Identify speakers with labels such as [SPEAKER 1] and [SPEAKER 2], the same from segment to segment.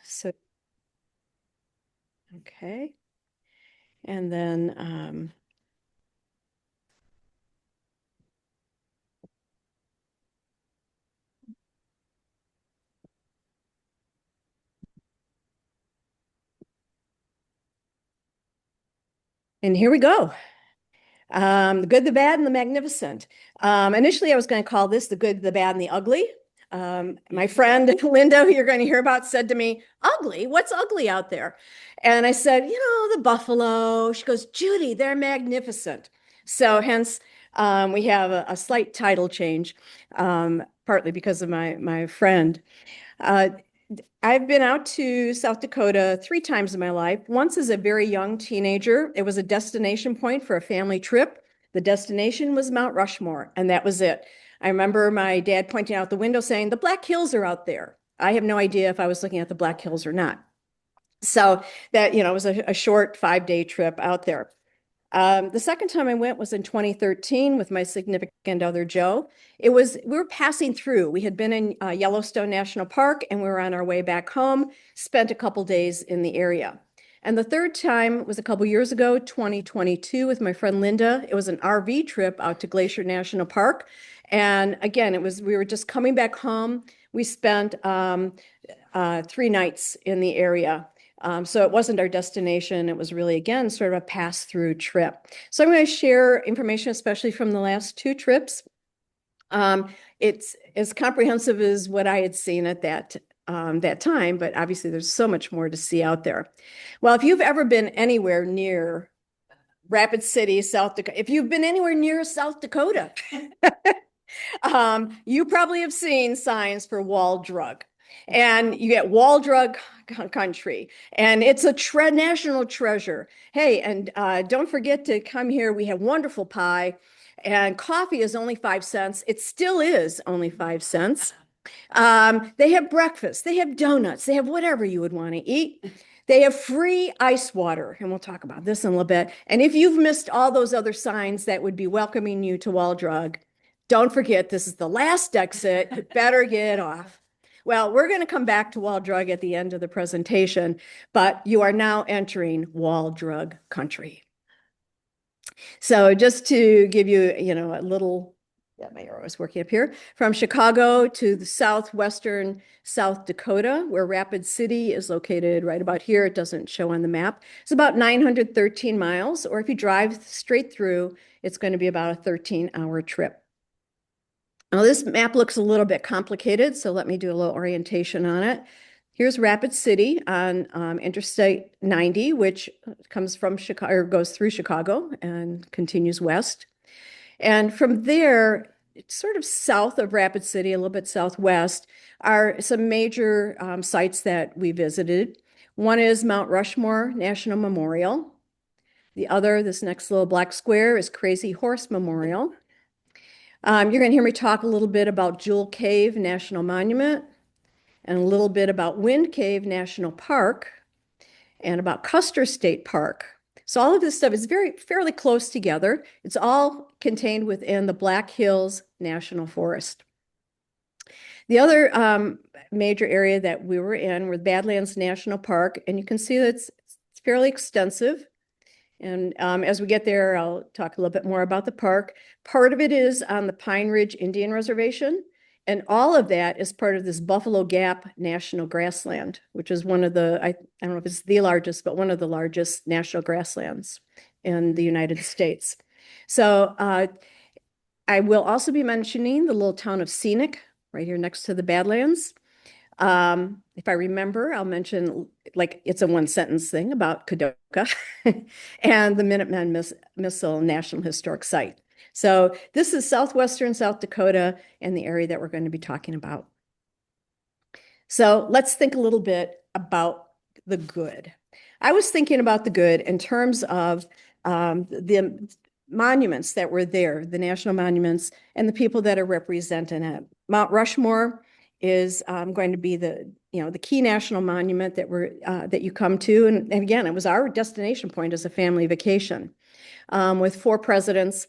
[SPEAKER 1] So, okay. And then, and here we go. The good, the bad, and the magnificent. Initially, I was going to call this the good, the bad, and the ugly. My friend Linda, who you're going to hear about, said to me, "Ugly? What's ugly out there?" And I said, the buffalo. She goes, "Judy, they're magnificent." So hence, we have a slight title change, partly because of my friend. Uh, I've been out to South Dakota 3 times in my life. Once as a very young teenager, it was a destination point for a family trip. The destination was Mount Rushmore, and that was it. I remember my dad pointing out the window saying, "The Black Hills are out there." I have no idea if I was looking at the Black Hills or not. So that, it was a short 5-day trip out there. The second time I went was in 2013 with my significant other, Joe. We were passing through. We had been in Yellowstone National Park and we were on our way back home, spent a couple days in the area. And the third time was a couple years ago, 2022, with my friend Linda. It was an RV trip out to Glacier National Park. And again, we were just coming back home. We spent 3 nights in the area. So it wasn't our destination. It was really, again, sort of a pass-through trip. So I'm going to share information, especially from the last 2 trips. It's as comprehensive as what I had seen at that time, but obviously there's so much more to see out there. Well, if you've ever been anywhere near Rapid City, South Dakota, if you've been anywhere near South Dakota, you probably have seen signs for wall drug. And you get wall drug country, and it's a national treasure. Hey, and don't forget to come here. We have wonderful pie, and coffee is only 5 cents. It still is only 5 cents. They have breakfast, they have donuts, they have whatever you would want to eat. They have free ice water, and we'll talk about this in a little bit. And if you've missed all those other signs that would be welcoming you to wall drug, don't forget this is the last exit. You better get off. Well, we're going to come back to wall drug at the end of the presentation, but you are now entering wall drug country. So just to give you, a little, yeah, my arrow is working up here, from Chicago to the southwestern South Dakota, where Rapid City is located right about here. It doesn't show on the map. It's about 913 miles, or if you drive straight through, it's going to be about a 13-hour trip. Now, this map looks a little bit complicated, so let me do a little orientation on it. Here's Rapid City on Interstate 90, which comes from Chicago, or goes through Chicago and continues west. And from there, it's sort of south of Rapid City, a little bit southwest, are some major sites that we visited. One is Mount Rushmore National Memorial. The other, this next little black square, is Crazy Horse Memorial. You're going to hear me talk a little bit about Jewel Cave National Monument and a little bit about Wind Cave National Park and about Custer State Park. So all of this stuff is fairly close together. It's all contained within the Black Hills National Forest. The other major area that we were in were Badlands National Park, and you can see that it's fairly extensive. And as we get there, I'll talk a little bit more about the park. Part of it is on the Pine Ridge Indian Reservation, and all of that is part of this Buffalo Gap National Grassland, which is one of the, I don't know if it's the largest, but one of the largest national grasslands in the United States. So I will also be mentioning the little town of Scenic, right here next to the Badlands. If I remember, I'll mention, like, it's a 1-sentence thing about Dakota and the Minuteman Missile National Historic Site. So this is southwestern South Dakota and the area that we're going to be talking about. So let's think a little bit about the good. I was thinking about the good in terms of the monuments that were there, the national monuments, and the people that are represented in it. Mount Rushmore is going to be the key national monument that you come to, and again, it was our destination point as a family vacation, with 4 presidents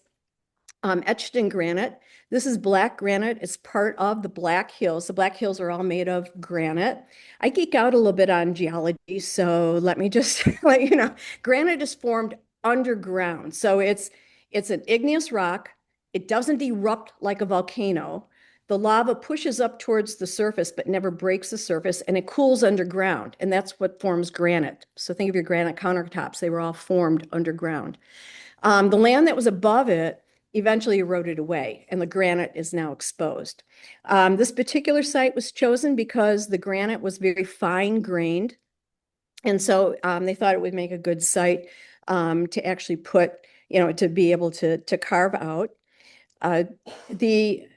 [SPEAKER 1] etched in granite. This is black granite. It's part of the Black Hills. The Black Hills are all made of granite. I geek out a little bit on geology, so let me just let you know. Granite is formed underground. So it's an igneous rock. It doesn't erupt like a volcano. The lava pushes up towards the surface, but never breaks the surface, and it cools underground. And that's what forms granite. So think of your granite countertops. They were all formed underground. The land that was above it eventually eroded away, and the granite is now exposed. This particular site was chosen because the granite was very fine grained. And so they thought it would make a good site to actually put, to be able to carve out. The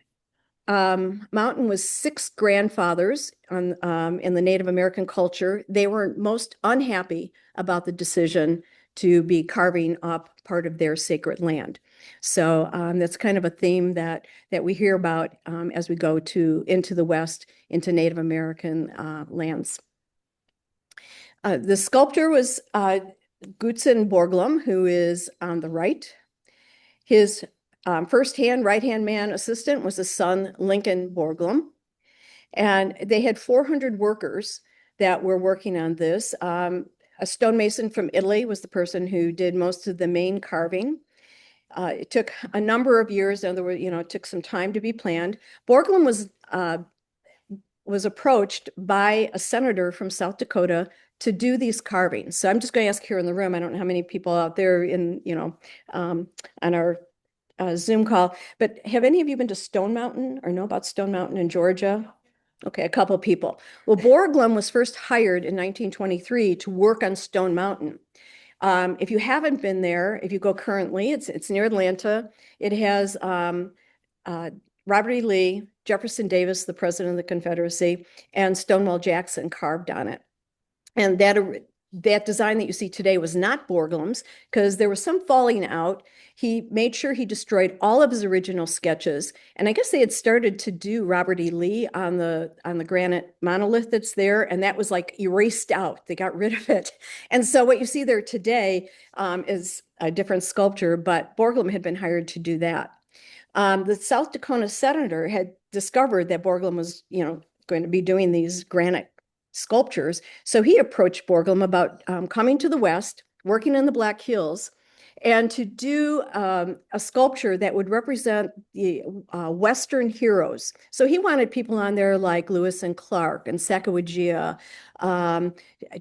[SPEAKER 1] mountain was six grandfathers in the Native American culture. They were most unhappy about the decision to be carving up part of their sacred land. So that's kind of a theme that we hear about as we go into the West, into Native American lands. The sculptor was Gutzon Borglum, who is on the right. His first-hand, right-hand man assistant was his son, Lincoln Borglum. And they had 400 workers that were working on this. A stonemason from Italy was the person who did most of the main carving. It took a number of years. In other words, it took some time to be planned. Borglum was approached by a senator from South Dakota to do these carvings. So I'm just going to ask here in the room. I don't know how many people out there on our Zoom call, but have any of you been to Stone Mountain or know about Stone Mountain in Georgia? Okay, a couple of people. Well, Borglum was first hired in 1923 to work on Stone Mountain. If you haven't been there, if you go currently, it's near Atlanta. It has Robert E. Lee, Jefferson Davis, the president of the Confederacy, and Stonewall Jackson carved on it. And that design that you see today was not Borglum's because there was some falling out. He made sure he destroyed all of his original sketches. And I guess they had started to do Robert E. Lee on the granite monolith that's there, and that was like erased out. They got rid of it. And so what you see there today is a different sculpture, but Borglum had been hired to do that. The South Dakota senator had discovered that Borglum was, going to be doing these granite sculptures. So he approached Borglum about coming to the West, working in the Black Hills, and to do a sculpture that would represent the Western heroes. So he wanted people on there like Lewis and Clark and Sacagawea,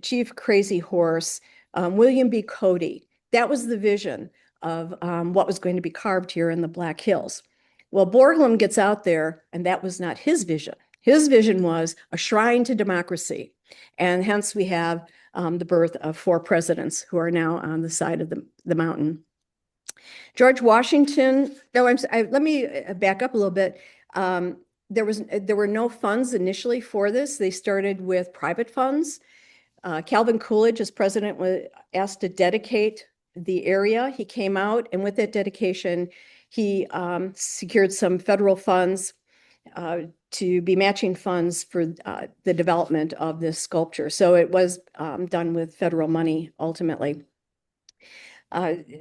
[SPEAKER 1] Chief Crazy Horse, William B. Cody. That was the vision of what was going to be carved here in the Black Hills. Well, Borglum gets out there, and that was not his vision. His vision was a shrine to democracy. And hence we have the birth of four presidents who are now on the side of the mountain. George Washington, let me back up a little bit. There were no funds initially for this. They started with private funds. Calvin Coolidge, as president, was asked to dedicate the area. He came out, and with that dedication, he secured some federal funds to be matching funds for the development of this sculpture. So it was done with federal money ultimately.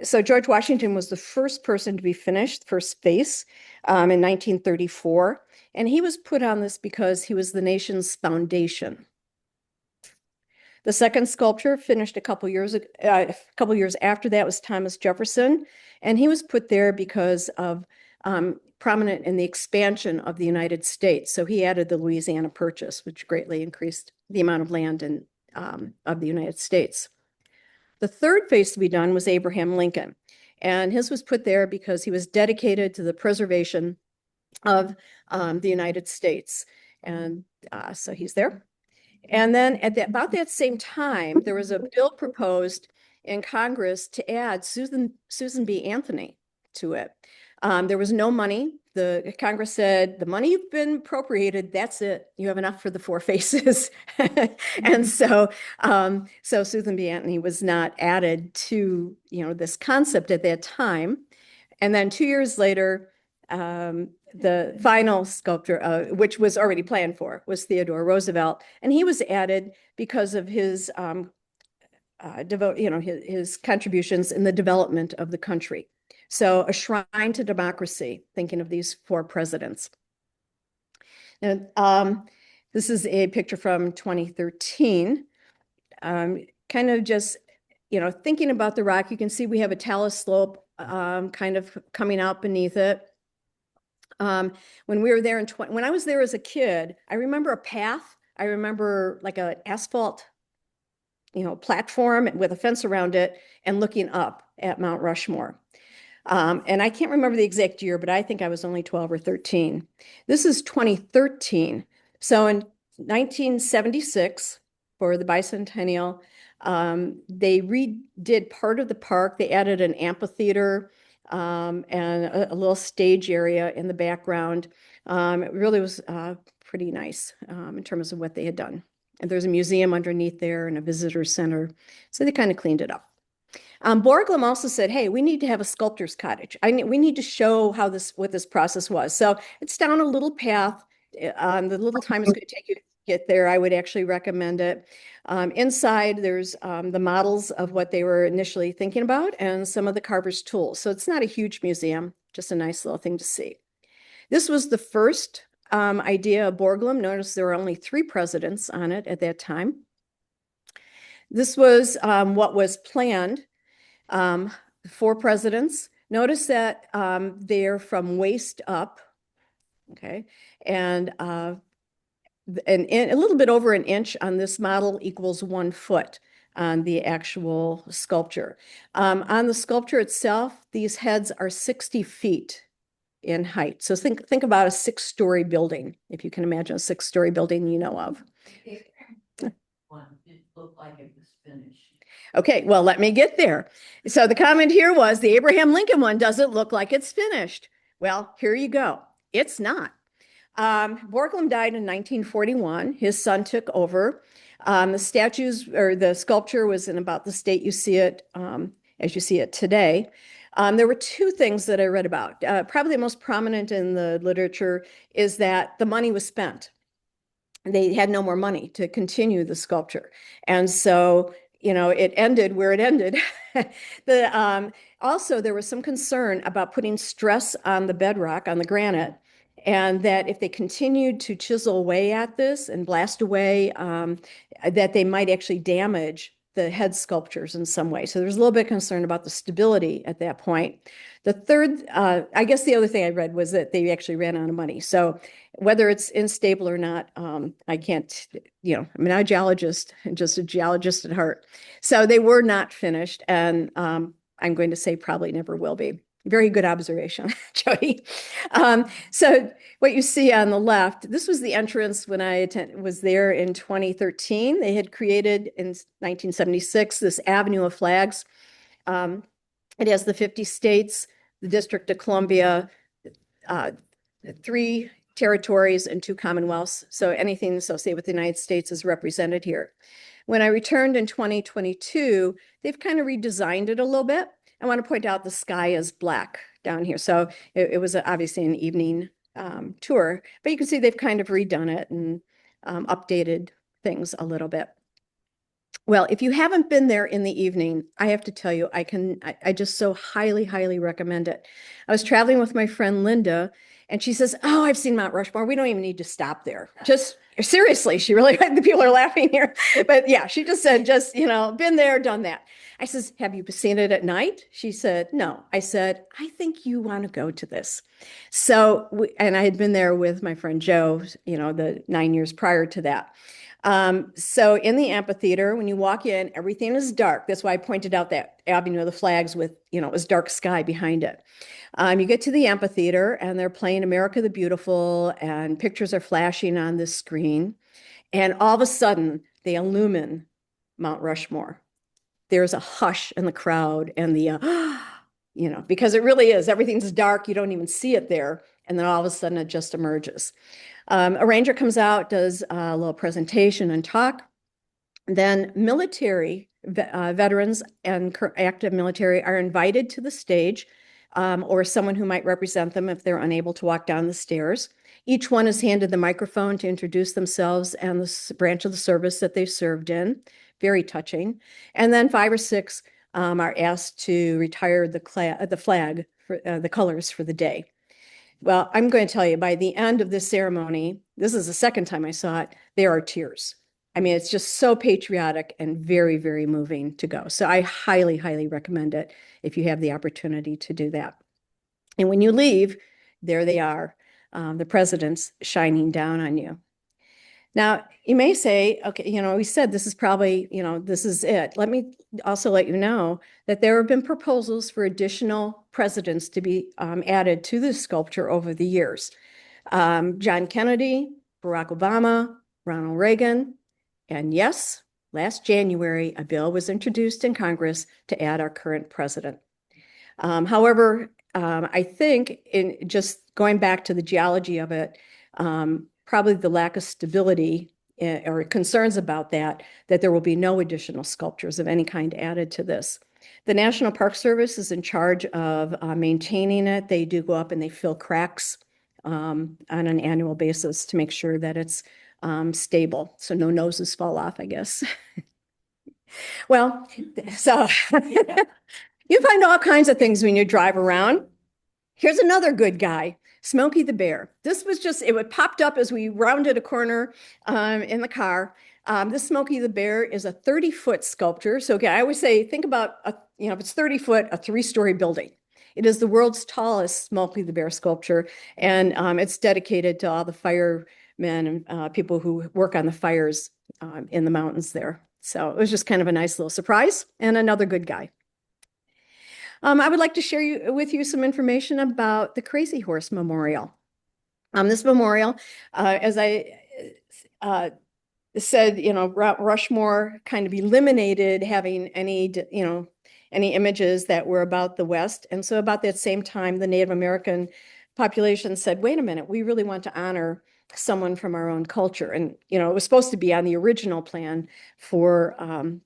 [SPEAKER 1] So George Washington was the first person to be finished, first face, in 1934. And he was put on this because he was the nation's foundation. The second sculpture finished a couple years after that was Thomas Jefferson. And he was put there because of prominent in the expansion of the United States. So he added the Louisiana Purchase, which greatly increased the amount of land of the United States. The third face to be done was Abraham Lincoln. And his was put there because he was dedicated to the preservation of the United States. And so he's there. And then about that same time, there was a bill proposed in Congress to add Susan B. Anthony to it. There was no money. The Congress said, the money you've been appropriated, that's it. You have enough for the four faces. And so Susan B. Anthony was not added to, this concept at that time. And then 2 years later, the final sculptor, which was already planned for, was Theodore Roosevelt. And he was added because of his his contributions in the development of the country. So a shrine to democracy, thinking of these four presidents. And this is a picture from 2013. Kind of just, thinking about the rock, you can see we have a talus slope kind of coming out beneath it. When we were there when I was there as a kid, I remember a path. I remember like an asphalt, platform with a fence around it and looking up at Mount Rushmore. And I can't remember the exact year, but I think I was only 12 or 13. This is 2013. So in 1976, for the bicentennial, they redid part of the park. They added an amphitheater and a little stage area in the background. It really was pretty nice in terms of what they had done. And there's a museum underneath there and a visitor center. So they kind of cleaned it up. Borglum also said, hey, we need to have a sculptor's cottage. We need to show what this process was. So it's down a little path. The little time it's going to take you to get there, I would actually recommend it. Inside, there's the models of what they were initially thinking about and some of the carver's tools. So it's not a huge museum, just a nice little thing to see. This was the first idea of Borglum. Notice there were only 3 presidents on it at that time. This was what was planned. 4 presidents. Notice that they're from waist up, okay, and a little bit over an inch on this model equals 1 foot on the actual sculpture. On the sculpture itself, these heads are 60 feet in height. So think about a 6-story building, if you can imagine a 6-story building you know of.
[SPEAKER 2] It looked like it was finished.
[SPEAKER 1] Okay, well, let me get there. So the comment here was the Abraham Lincoln one doesn't look like it's finished. Well, here you go. It's not. Borglum died in 1941. His son took over. The sculpture was in about the state you see it, as you see it today. There were 2 things that I read about. Probably the most prominent in the literature is that the money was spent. They had no more money to continue the sculpture. And so it ended where it ended. Also, there was some concern about putting stress on the bedrock, on the granite, and that if they continued to chisel away at this and blast away, that they might actually damage the head sculptures in some way. So there's a little bit of concern about the stability at that point. The third, I guess the other thing I read was that they actually ran out of money. So whether it's unstable or not, I can't, I'm not a geologist, just a geologist at heart. So they were not finished, and I'm going to say probably never will be. Very good observation, Jody. So what you see on the left, this was the entrance when I was there in 2013. They had created in 1976 this avenue of flags. It has the 50 states, the District of Columbia, 3 territories, and 2 commonwealths. So anything associated with the United States is represented here. When I returned in 2022, they've kind of redesigned it a little bit. I want to point out the sky is black down here. So it was obviously an evening tour, but you can see they've kind of redone it and updated things a little bit. Well, if you haven't been there in the evening, I have to tell you, I just so highly, highly recommend it. I was traveling with my friend Linda, and she says, oh, I've seen Mount Rushmore. We don't even need to stop there. Just seriously, she really, the people are laughing here. But yeah, she just said, been there, done that. I says, have you seen it at night? She said, no. I said, I think you want to go to this. So, and I had been there with my friend Joe, the 9 years prior to that. So in the amphitheater, when you walk in, everything is dark. That's why I pointed out that avenue of the flags with, it was dark sky behind it. You get to the amphitheater and they're playing America the Beautiful, and pictures are flashing on this screen. And all of a sudden they illumine Mount Rushmore. There's a hush in the crowd and because it really is, everything's dark. You don't even see it there. And then all of a sudden it just emerges. A ranger comes out, does a little presentation and talk. Then military veterans and active military are invited to the stage, or someone who might represent them if they're unable to walk down the stairs. Each one is handed the microphone to introduce themselves and the branch of the service that they served in. Very touching. And then 5 or 6 are asked to retire the flag for the colors for the day. Well, I'm going to tell you, by the end of this ceremony, this is the second time I saw it, there are tears. I mean, it's just so patriotic and very, very moving to go. So I highly, highly recommend it if you have the opportunity to do that. And when you leave, there they are, the presidents shining down on you. Now, you may say, okay, we said this is probably, this is it. Let me also let you know that there have been proposals for additional presidents to be added to this sculpture over the years. John Kennedy, Barack Obama, Ronald Reagan, and yes, last January, a bill was introduced in Congress to add our current president. However, I think in just going back to the geology of it, probably the lack of stability or concerns about that there will be no additional sculptures of any kind added to this. The National Park Service is in charge of maintaining it. They do go up and they fill cracks on an annual basis to make sure that it's stable, so no noses fall off, I guess. Well, so you find all kinds of things when you drive around. Here's another good guy, Smokey the Bear. This was just, it popped up as we rounded a corner in the car. This Smokey the Bear is a 30-foot sculpture. So again, I always say, think about, if it's 30 foot, a 3-story building. It is the world's tallest Smokey the Bear sculpture, and it's dedicated to all the firemen and people who work on the fires in the mountains there. So it was just kind of a nice little surprise and another good guy. I would like to share with you some information about the Crazy Horse Memorial. This memorial, as I said, Rushmore kind of eliminated having any images that were about the West. And so about that same time, the Native American population said, wait a minute, we really want to honor someone from our own culture. And, it was supposed to be on the original plan for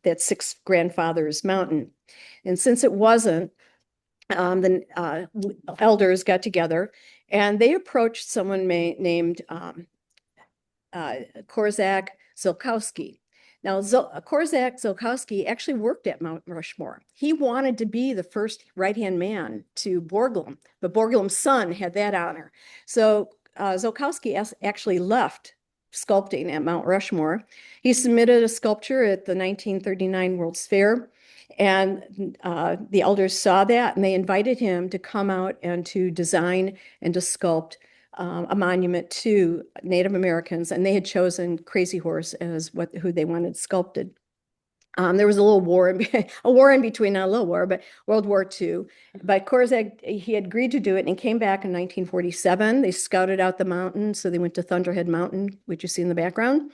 [SPEAKER 1] that Six Grandfathers Mountain. And since it wasn't, the elders got together and they approached someone named Korzak Ziolkowski. Now, Korzak Ziolkowski actually worked at Mount Rushmore. He wanted to be the first right-hand man to Borglum, but Borglum's son had that honor. So Ziolkowski actually left sculpting at Mount Rushmore. He submitted a sculpture at the 1939 World's Fair, and the elders saw that and they invited him to come out and to design and to sculpt a monument to Native Americans, and they had chosen Crazy Horse as who they wanted sculpted. There was a little war, a war in between, not a little war, but World War II. But Korzak, he had agreed to do it and he came back in 1947. They scouted out the mountain, so they went to Thunderhead Mountain, which you see in the background,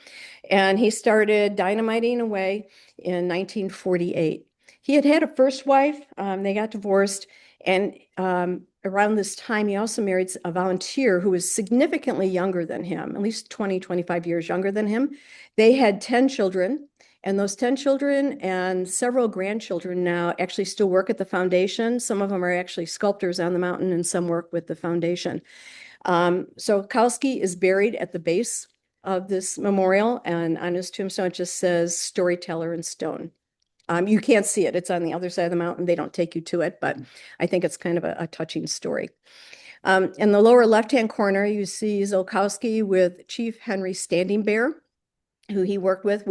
[SPEAKER 1] and he started dynamiting away in 1948. He had a first wife. They got divorced, and around this time, he also married a volunteer who was significantly younger than him, at least 20, 25 years younger than him. They had 10 children, and those 10 children and several grandchildren now actually still work at the foundation. Some of them are actually sculptors on the mountain, and some work with the foundation. So Kowski is buried at the base of this memorial, and on his tombstone, it just says storyteller in stone. You can't see it. It's on the other side of the mountain. They don't take you to it, but I think it's kind of a touching story. In the lower left-hand corner, you see Ziolkowski with Chief Henry Standing Bear, who he worked with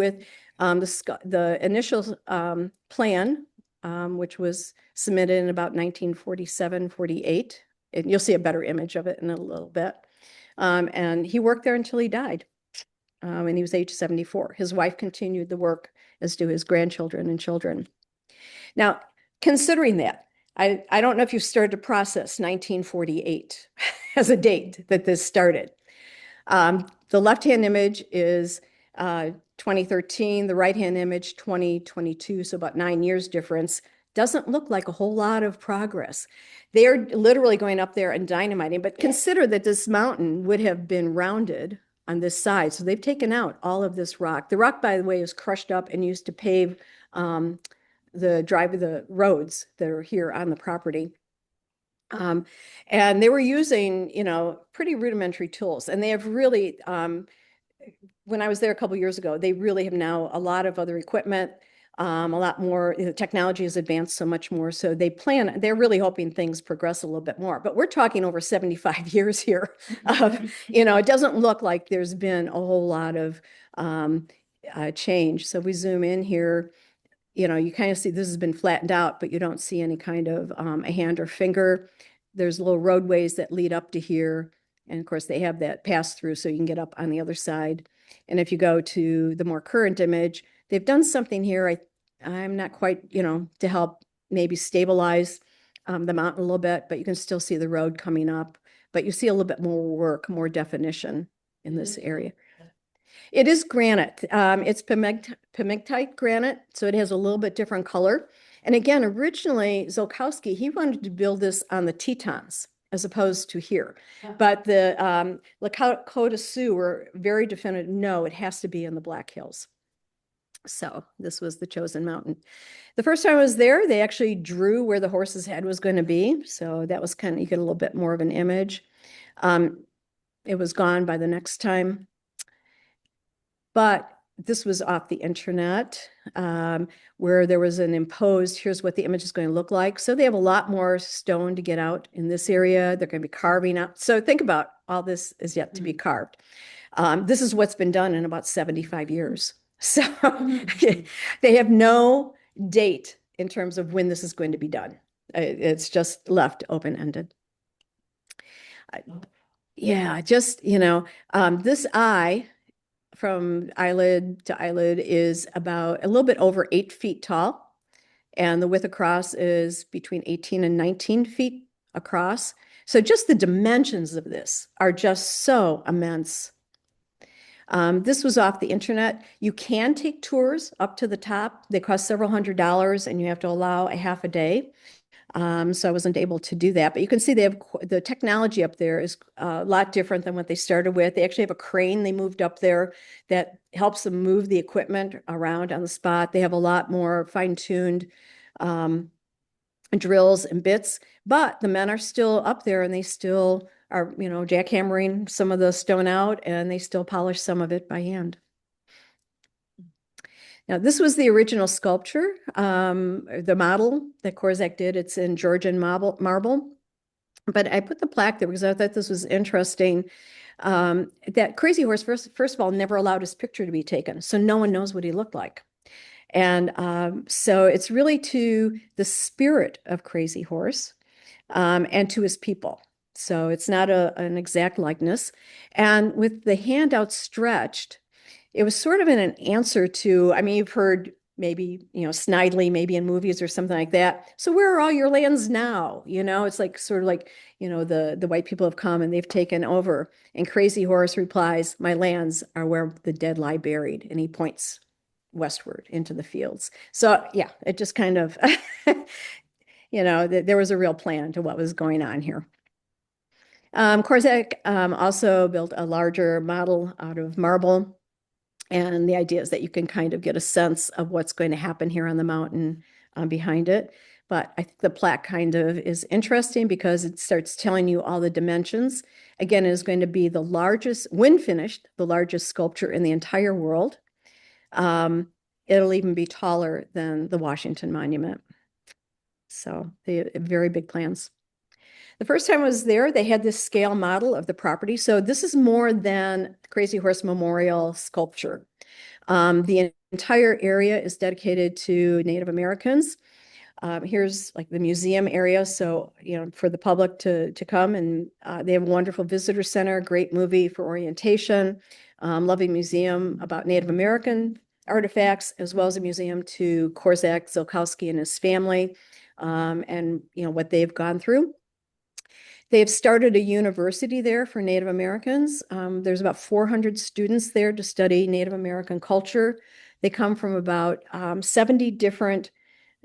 [SPEAKER 1] the initial plan, which was submitted in about 1947, 48. And you'll see a better image of it in a little bit. And he worked there until he died. And he was age 74. His wife continued the work, as do his grandchildren and children. Now, considering that, I don't know if you've started to process 1948 as a date that this started. The left-hand image is 2013, the right-hand image 2022, so about 9 years difference. Doesn't look like a whole lot of progress. They're literally going up there and dynamiting, but consider that this mountain would have been rounded on this side. So they've taken out all of this rock. The rock, by the way, is crushed up and used to pave the roads that are here on the property. And they were using, pretty rudimentary tools. And they have really, when I was there a couple years ago, they really have now a lot of other equipment. A lot more, the technology has advanced so much more. So they're really hoping things progress a little bit more. But we're talking over 75 years here of, it doesn't look like there's been a whole lot of change. So we zoom in here, you kind of see this has been flattened out, but you don't see any kind of a hand or finger. There's little roadways that lead up to here. And of course, they have that pass through so you can get up on the other side. And if you go to the more current image, they've done something here. I'm not quite, to help maybe stabilize the mountain a little bit, but you can still see the road coming up. But you see a little bit more work, more definition in this area. It is granite. It's pegmatite granite, so it has a little bit different color. And again, originally, Zolkowski, he wanted to build this on the Tetons as opposed to here. But the Lakota Sioux were very definitive, no, it has to be in the Black Hills. So this was the chosen mountain. The first time I was there, they actually drew where the horse's head was going to be. So that was kind of, you get a little bit more of an image. It was gone by the next time. But this was off the internet where there was an imposed, here's what the image is going to look like. So they have a lot more stone to get out in this area. They're going to be carving out. So think about all this is yet to be carved. This is what's been done in about 75 years. So they have no date in terms of when this is going to be done. It's just left open-ended. Yeah, just, this eye from eyelid to eyelid is about a little bit over 8 feet tall. And the width across is between 18 and 19 feet across. So just the dimensions of this are just so immense. This was off the internet. You can take tours up to the top. They cost several $100s and you have to allow a half a day. So I wasn't able to do that, but you can see they have the technology up there is a lot different than what they started with. They actually have a crane they moved up there that helps them move the equipment around on the spot. They have a lot more fine-tuned drills and bits, but the men are still up there and they still are, jackhammering some of the stone out and they still polish some of it by hand. Now, this was the original sculpture, the model that Korczak did. It's in Georgian marble. But I put the plaque there because I thought this was interesting. That Crazy Horse, first of all, never allowed his picture to be taken. So no one knows what he looked like. And so it's really to the spirit of Crazy Horse and to his people. So it's not an exact likeness. And with the hand outstretched, it was sort of an answer to, I mean, you've heard maybe, snidely, maybe in movies or something like that. So where are all your lands now? It's like sort of like, the white people have come and they've taken over. And Crazy Horse replies, my lands are where the dead lie buried. And he points westward into the fields. So yeah, it just kind of, there was a real plan to what was going on here. Korczak also built a larger model out of marble. And the idea is that you can kind of get a sense of what's going to happen here on the mountain behind it. But I think the plaque kind of is interesting because it starts telling you all the dimensions. Again, it is going to be the largest, when finished, the largest sculpture in the entire world. It'll even be taller than the Washington Monument. So they have very big plans. The first time I was there, they had this scale model of the property. So this is more than Crazy Horse Memorial sculpture. The entire area is dedicated to Native Americans. Here's like the museum area. So, for the public to come and they have a wonderful visitor center, great movie for orientation, lovely museum about Native American artifacts, as well as a museum to Korczak, Zolkowski, and his family, and what they've gone through. They've started a university there for Native Americans. There's about 400 students there to study Native American culture. They come from about 70 different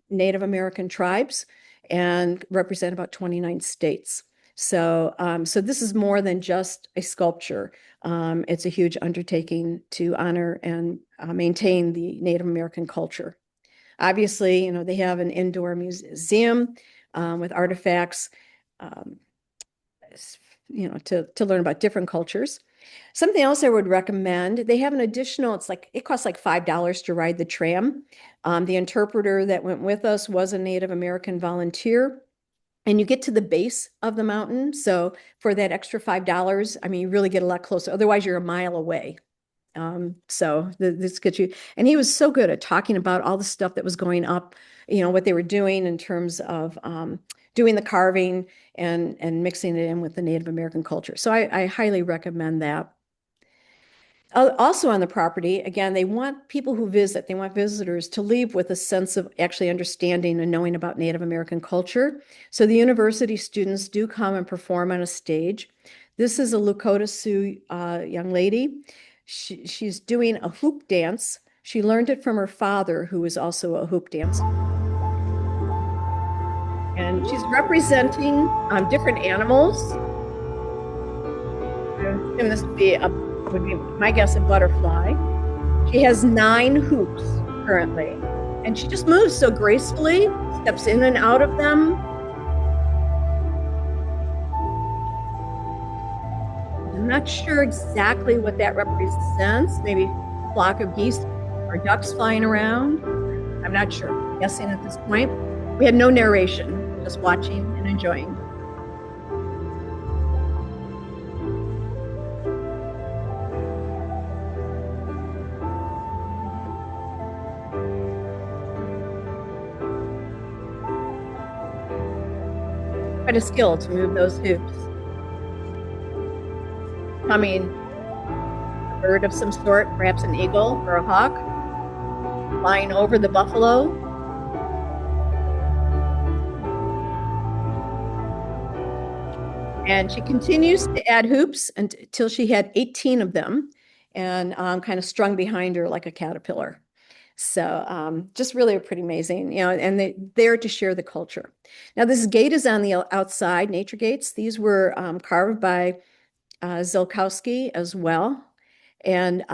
[SPEAKER 1] Native American tribes and represent about 29 states. So this is more than just a sculpture. It's a huge undertaking to honor and maintain the Native American culture. Obviously, they have an indoor museum with artifacts, to learn about different cultures. Something else I would recommend, they have an additional, it costs like $5 to ride the tram. The interpreter that went with us was a Native American volunteer. And you get to the base of the mountain. So for that extra $5, I mean, you really get a lot closer. Otherwise, you're a mile away. This gets you, and he was so good at talking about all the stuff that was going up, what they were doing in terms of doing the carving and mixing it in with the Native American culture. So I highly recommend that. Also on the property, again, they want people who visit, they want visitors to leave with a sense of actually understanding and knowing about Native American culture. So the university students do come and perform on a stage. This is a Lakota Sioux young lady. She's doing a hoop dance. She learned it from her father, who is also a hoop dancer. And she's representing different animals. And this would be my guess, a butterfly. She has 9 hoops currently, and she just moves so gracefully, steps in and out of them. I'm not sure exactly what that represents. Maybe a flock of geese or ducks flying around. I'm not sure. I'm guessing at this point. We had no narration, just watching and enjoying. Quite a skill to move those hoops. I mean, a bird of some sort, perhaps an eagle or a hawk, flying over the buffalo. And she continues to add hoops until she had 18 of them and kind of strung behind her like a caterpillar. So just really pretty amazing, and they're there to share the culture. Now, this gate is on the outside, nature gates. These were carved by Zilkowski as well. And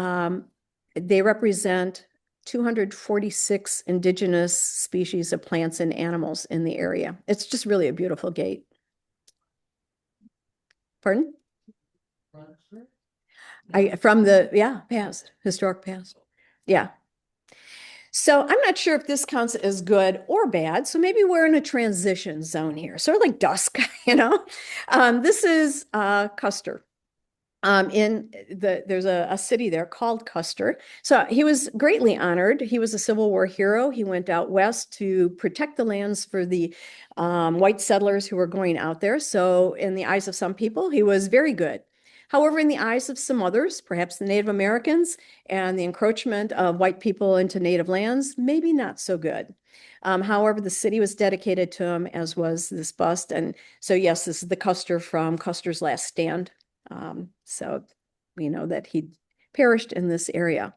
[SPEAKER 1] they represent 246 indigenous species of plants and animals in the area. It's just really a beautiful gate. Pardon? Past, historic past. Yeah. So I'm not sure if this counts as good or bad. So maybe we're in a transition zone here, sort of like dusk, This is Custer. There's a city there called Custer. So he was greatly honored. He was a Civil War hero. He went out west to protect the lands for the white settlers who were going out there. So in the eyes of some people, he was very good. However, in the eyes of some others, perhaps the Native Americans and the encroachment of white people into native lands, maybe not so good. However, the city was dedicated to him, as was this bust. And so, yes, this is the Custer from Custer's Last Stand. So we know that he perished in this area.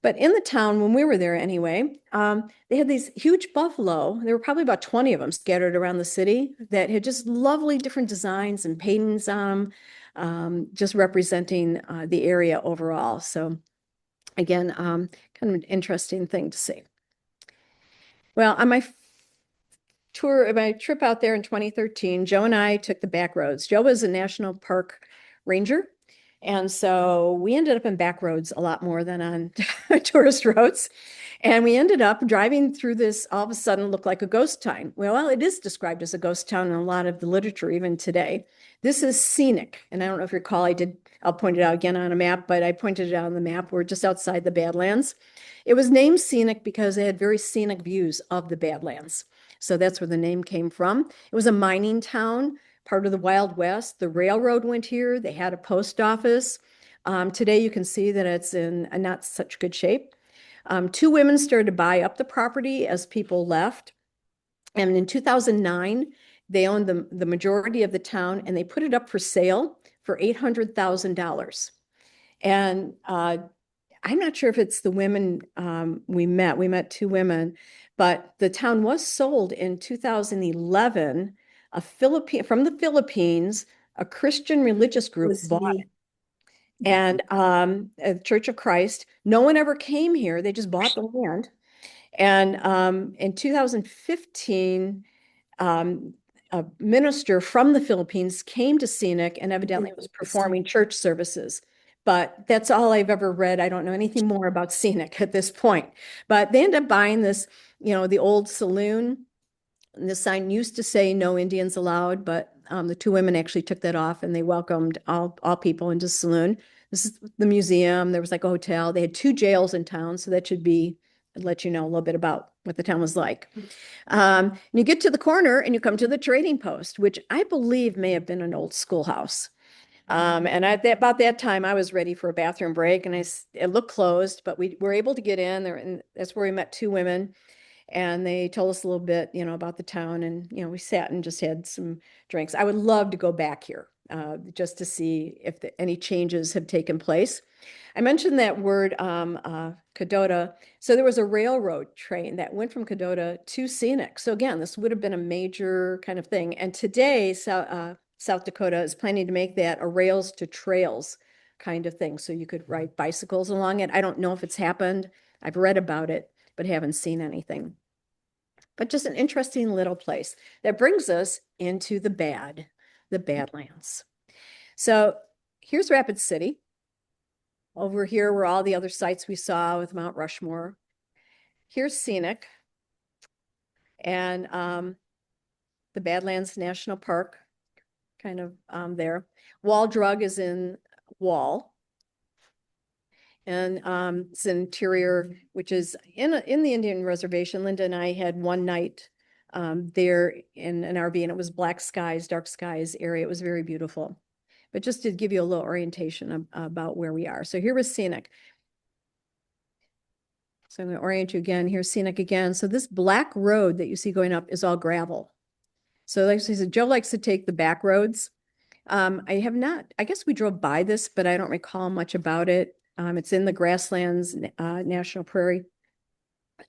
[SPEAKER 1] But in the town, when we were there anyway, they had these huge buffalo. There were probably about 20 of them scattered around the city that had just lovely different designs and paintings on them, just representing the area overall. So again, kind of an interesting thing to see. Well, on my trip out there in 2013, Joe and I took the back roads. Joe was a national park ranger. And so we ended up in back roads a lot more than on tourist roads. And we ended up driving through this, all of a sudden looked like a ghost town. Well, it is described as a ghost town in a lot of the literature, even today. This is scenic. And I don't know if you recall, I'll point it out again on a map, but I pointed it out on the map. We're just outside the Badlands. It was named scenic because it had very scenic views of the Badlands. So that's where the name came from. It was a mining town, part of the Wild West. The railroad went here. They had a post office. Today you can see that it's in a not such good shape. 2 women started to buy up the property as people left. And in 2009, they owned the majority of the town, and they put it up for sale for $800,000. And I'm not sure if it's the women we met. We met 2 women, but the town was sold in 2011. From the Philippines, a Christian religious group bought it. And a Church of Christ. No one ever came here. They just bought the land. And in 2015, a minister from the Philippines came to Scenic and evidently was performing church services. but that's all I've ever read. I don't know anything more about Scenic at this point. But they ended up buying this, the old saloon. And the sign used to say no Indians allowed, but the two women actually took that off and they welcomed all people into the saloon. This is the museum. There was like a hotel. They had two jails in town, so that should be let you know a little bit about what the town was like. And you get to the corner and you come to the trading post, which I believe may have been an old schoolhouse. And about that time, I was ready for a bathroom break, and it looked closed, but we were able to get in there, and that's where we met two women, and they told us a little bit, about the town, and we sat and just had some drinks. I would love to go back here, just to see if any changes have taken place. I mentioned that word, Cadota. So there was a railroad train that went from Cadota to Scenic. So again, this would have been a major kind of thing. And today, South Dakota is planning to make that a rails to trails kind of thing. So you could ride bicycles along it. I don't know if it's happened. I've read about it, but haven't seen anything. But just an interesting little place that brings us into the Badlands. So here's Rapid City. Over here were all the other sites we saw with Mount Rushmore. Here's Scenic and the Badlands National Park, kind of there. Wall Drug is in Wall. And it's an interior, which is in the Indian Reservation. Linda and I had one night there in an RV, and it was black skies, dark skies area. It was very beautiful. But just to give you a little orientation about where we are. So here was Scenic. So I'm going to orient you again. Here's Scenic again. So this black road that you see going up is all gravel. So like I said, Joe likes to take the back roads. I have not, I guess we drove by this, but I don't recall much about it. It's in the Grasslands National Prairie.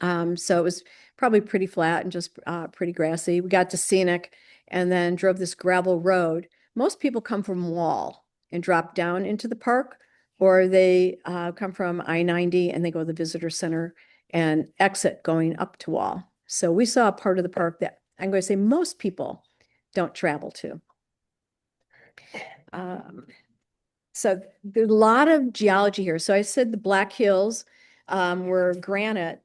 [SPEAKER 1] So it was probably pretty flat and just pretty grassy. We got to Scenic and then drove this gravel road. Most people come from Wall and drop down into the park, or they come from I-90 and they go to the visitor center and exit going up to Wall. So we saw a part of the park that I'm going to say most people don't travel to. So there's a lot of geology here. So I said the Black Hills were granite.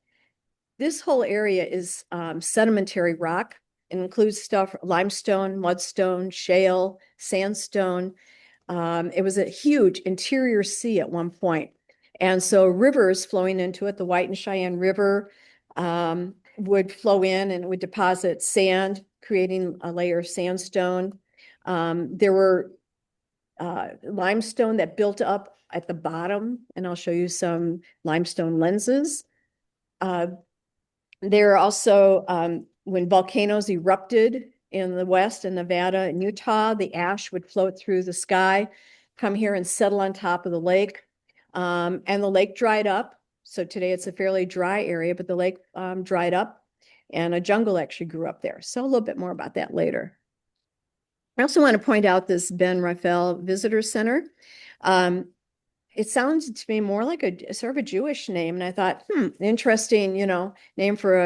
[SPEAKER 1] This whole area is sedimentary rock. It includes stuff, limestone, mudstone, shale, sandstone. It was a huge interior sea at one point. And so rivers flowing into it, the White and Cheyenne River would flow in and would deposit sand, creating a layer of sandstone. There were limestone that built up at the bottom, and I'll show you some limestone lenses. There are also, when volcanoes erupted in the West, in Nevada and Utah, the ash would float through the sky, come here and settle on top of the lake. And the lake dried up. So today it's a fairly dry area, but the lake dried up and a jungle actually grew up there. So a little bit more about that later. I also want to point out this Ben Raphael Visitor Center. It sounds to me more like a sort of a Jewish name. And I thought, interesting, name for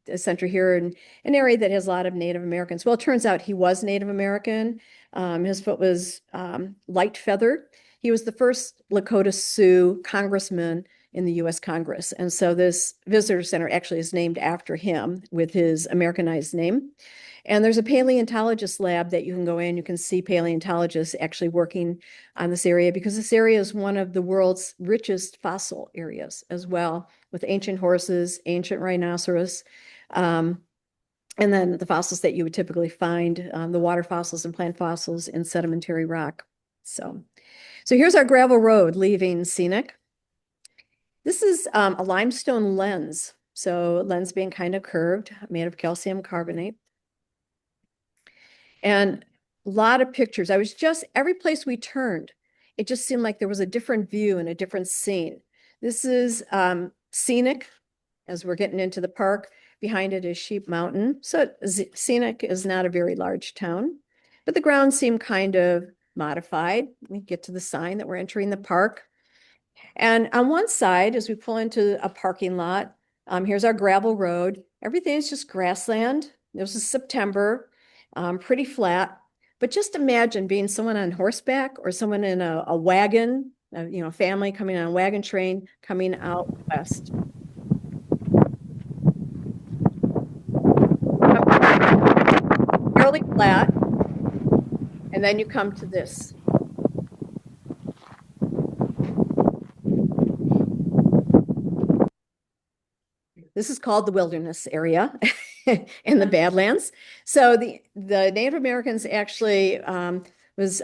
[SPEAKER 1] a center here in an area that has a lot of Native Americans. Well, it turns out he was Native American. His foot was light feathered. He was the first Lakota Sioux congressman in the U.S. Congress. And so this visitor center actually is named after him with his Americanized name. And there's a paleontologist lab that you can go in. You can see paleontologists actually working on this area because this area is one of the world's richest fossil areas as well, with ancient horses, ancient rhinoceros, and then the fossils that you would typically find, the water fossils and plant fossils in sedimentary rock. So here's our gravel road leaving Scenic. This is a limestone lens. So lens being kind of curved, made of calcium carbonate. And a lot of pictures. Every place we turned, it just seemed like there was a different view and a different scene. This is Scenic as we're getting into the park. Behind it is Sheep Mountain. So Scenic is not a very large town, but the grounds seem kind of modified. We get to the sign that we're entering the park. And on one side, as we pull into a parking lot, here's our gravel road. Everything is just grassland. This is September. Pretty flat, but just imagine being someone on horseback or someone in a wagon family coming on a wagon train coming out west. Fairly flat, and then you come to this. This is called the wilderness area in the Badlands. So the Native Americans actually was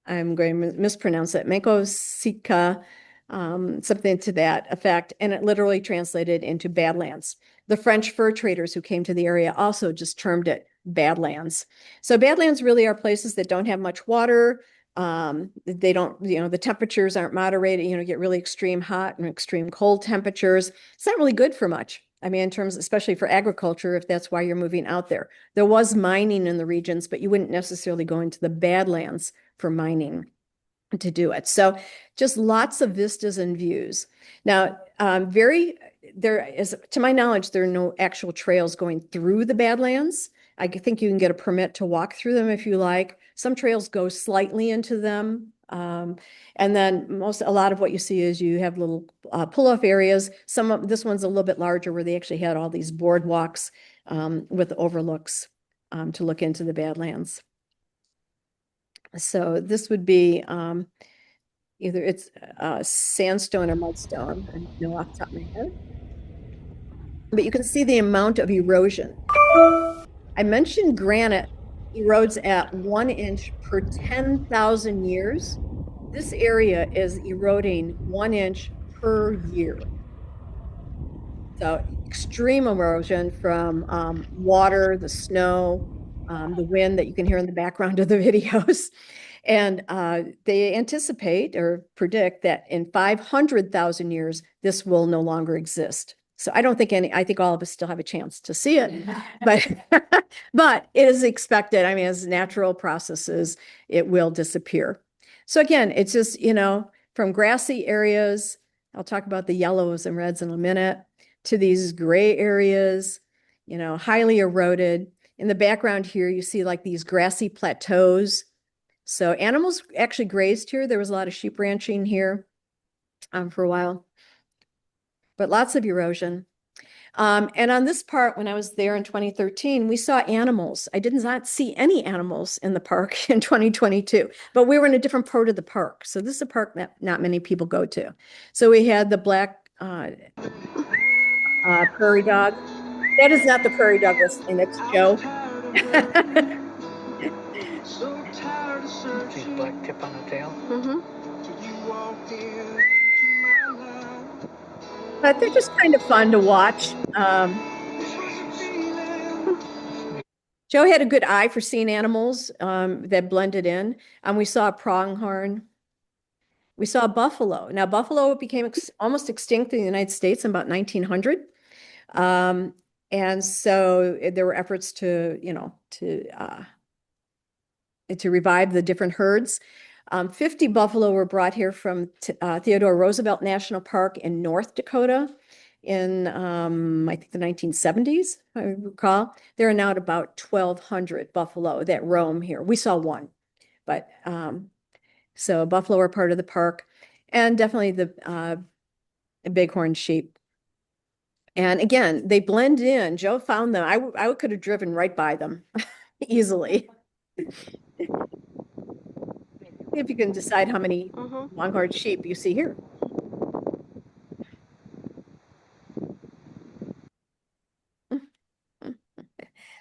[SPEAKER 1] I'm going to mispronounce it, Menkosika, something to that effect, and it literally translated into Badlands. The French fur traders who came to the area also just termed it Badlands. So Badlands really are places that don't have much water. They don't, the temperatures aren't moderated, get really extreme hot and extreme cold temperatures. It's not really good for much. I mean, in terms, especially for agriculture, if that's why you're moving out there. There was mining in the regions, but you wouldn't necessarily go into the Badlands for mining to do it. So just lots of vistas and views. Now, there is, to my knowledge, there are no actual trails going through the Badlands. I think you can get a permit to walk through them if you like. Some trails go slightly into them. And then a lot of what you see is you have little pull-off areas. This one's a little bit larger where they actually had all these boardwalks with overlooks to look into the Badlands. So this would be either it's sandstone or mudstone. I don't know off the top of my head. But you can see the amount of erosion. I mentioned granite erodes at 1 inch per 10,000 years. This area is eroding 1 inch per year. So extreme erosion from water, the snow, the wind that you can hear in the background of the videos. And they anticipate or predict that in 500,000 years, this will no longer exist. So I don't think I think all of us still have a chance to see it, but but it is expected. I mean, as natural processes, it will disappear. So again, it's just, from grassy areas, I'll talk about the yellows and reds in a minute, to these gray areas, highly eroded. In the background here, you see like these grassy plateaus. So animals actually grazed here. There was a lot of sheep ranching here for a while, but lots of erosion. And on this part, when I was there in 2013, we saw animals. I did not see any animals in the park in 2022, but we were in a different part of the park. So this is a park that not many people go to. So we had the black prairie dog. That is not the prairie dog listening, it's Joe.
[SPEAKER 3] See the black tip on the tail?
[SPEAKER 1] But they're just kind of fun to watch. Joe had a good eye for seeing animals that blended in. We saw a pronghorn. We saw a buffalo. Now, buffalo became almost extinct in the United States in about 1900. And so there were efforts to revive the different herds. 50 buffalo were brought here from Theodore Roosevelt National Park in North Dakota in, I think, the 1970s, if I recall. There are now at about 1,200 buffalo that roam here. We saw one, but so buffalo are part of the park, and definitely the bighorn sheep. And again, they blend in. Joe found them. I could have driven right by them easily. If you can decide how many longhorn sheep you see here.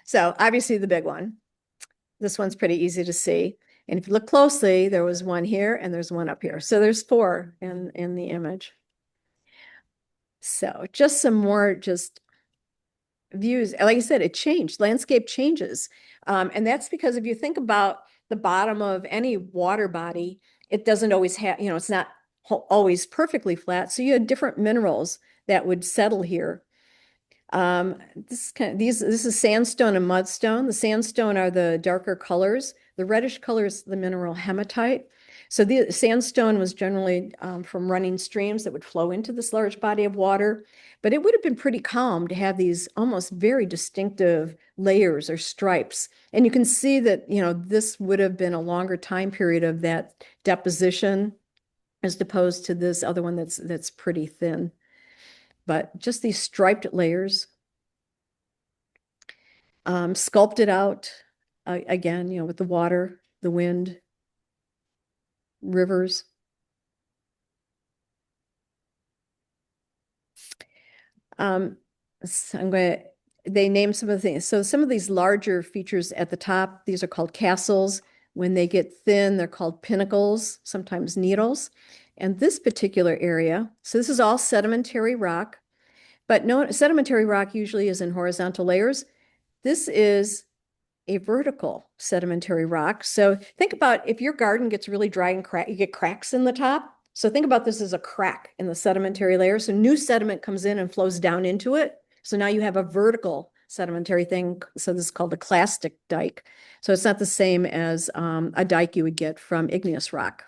[SPEAKER 1] So obviously the big one. This one's pretty easy to see. And if you look closely, there was one here and there's one up here. So there's 4 in the image. So just some more views. Like I said, it changed. Landscape changes. And that's because if you think about the bottom of any water body, it doesn't always have, it's not always perfectly flat. So you had different minerals that would settle here. This is sandstone and mudstone. The sandstone are the darker colors. The reddish color is the mineral hematite. So the sandstone was generally from running streams that would flow into this large body of water. But it would have been pretty calm to have these almost very distinctive layers or stripes. And you can see that, this would have been a longer time period of that deposition. as opposed to this other one that's pretty thin. But just these striped layers, sculpted out again, with the water, the wind, rivers. Um, so they name some of the things. So some of these larger features at the top, these are called castles. When they get thin, they're called pinnacles, sometimes needles. And this particular area, so this is all sedimentary rock, but no, sedimentary rock usually is in horizontal layers. This is a vertical sedimentary rock. So think about if your garden gets really dry and you get cracks in the top. So think about this as a crack in the sedimentary layer. So new sediment comes in and flows down into it. So now you have a vertical sedimentary thing. So this is called a clastic dike. So it's not the same as a dike you would get from igneous rock.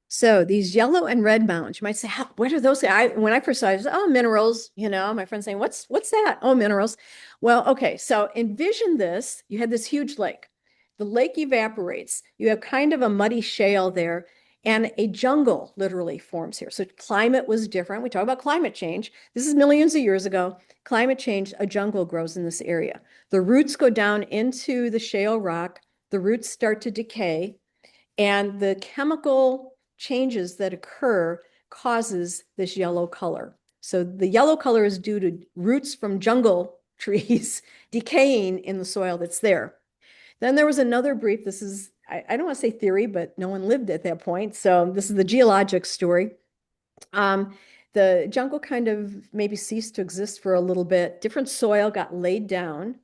[SPEAKER 1] So these yellow and red mounds, you might say, what are those? When I first saw it, I said, oh, minerals. My friend saying, what's that? Oh, minerals. Well, okay. So envision this. You had this huge lake. The lake evaporates. You have kind of a muddy shale there, and a jungle literally forms here. So climate was different. We talk about climate change. This is millions of years ago. Climate change, a jungle grows in this area. The roots go down into the shale rock. The roots start to decay, and the chemical changes that occur causes this yellow color. So the yellow color is due to roots from jungle trees decaying in the soil that's there. Then there was another brief, this is, I don't want to say theory, but no one lived at that point. So this is the geologic story. The jungle kind of maybe ceased to exist for a little bit. Different soil got laid down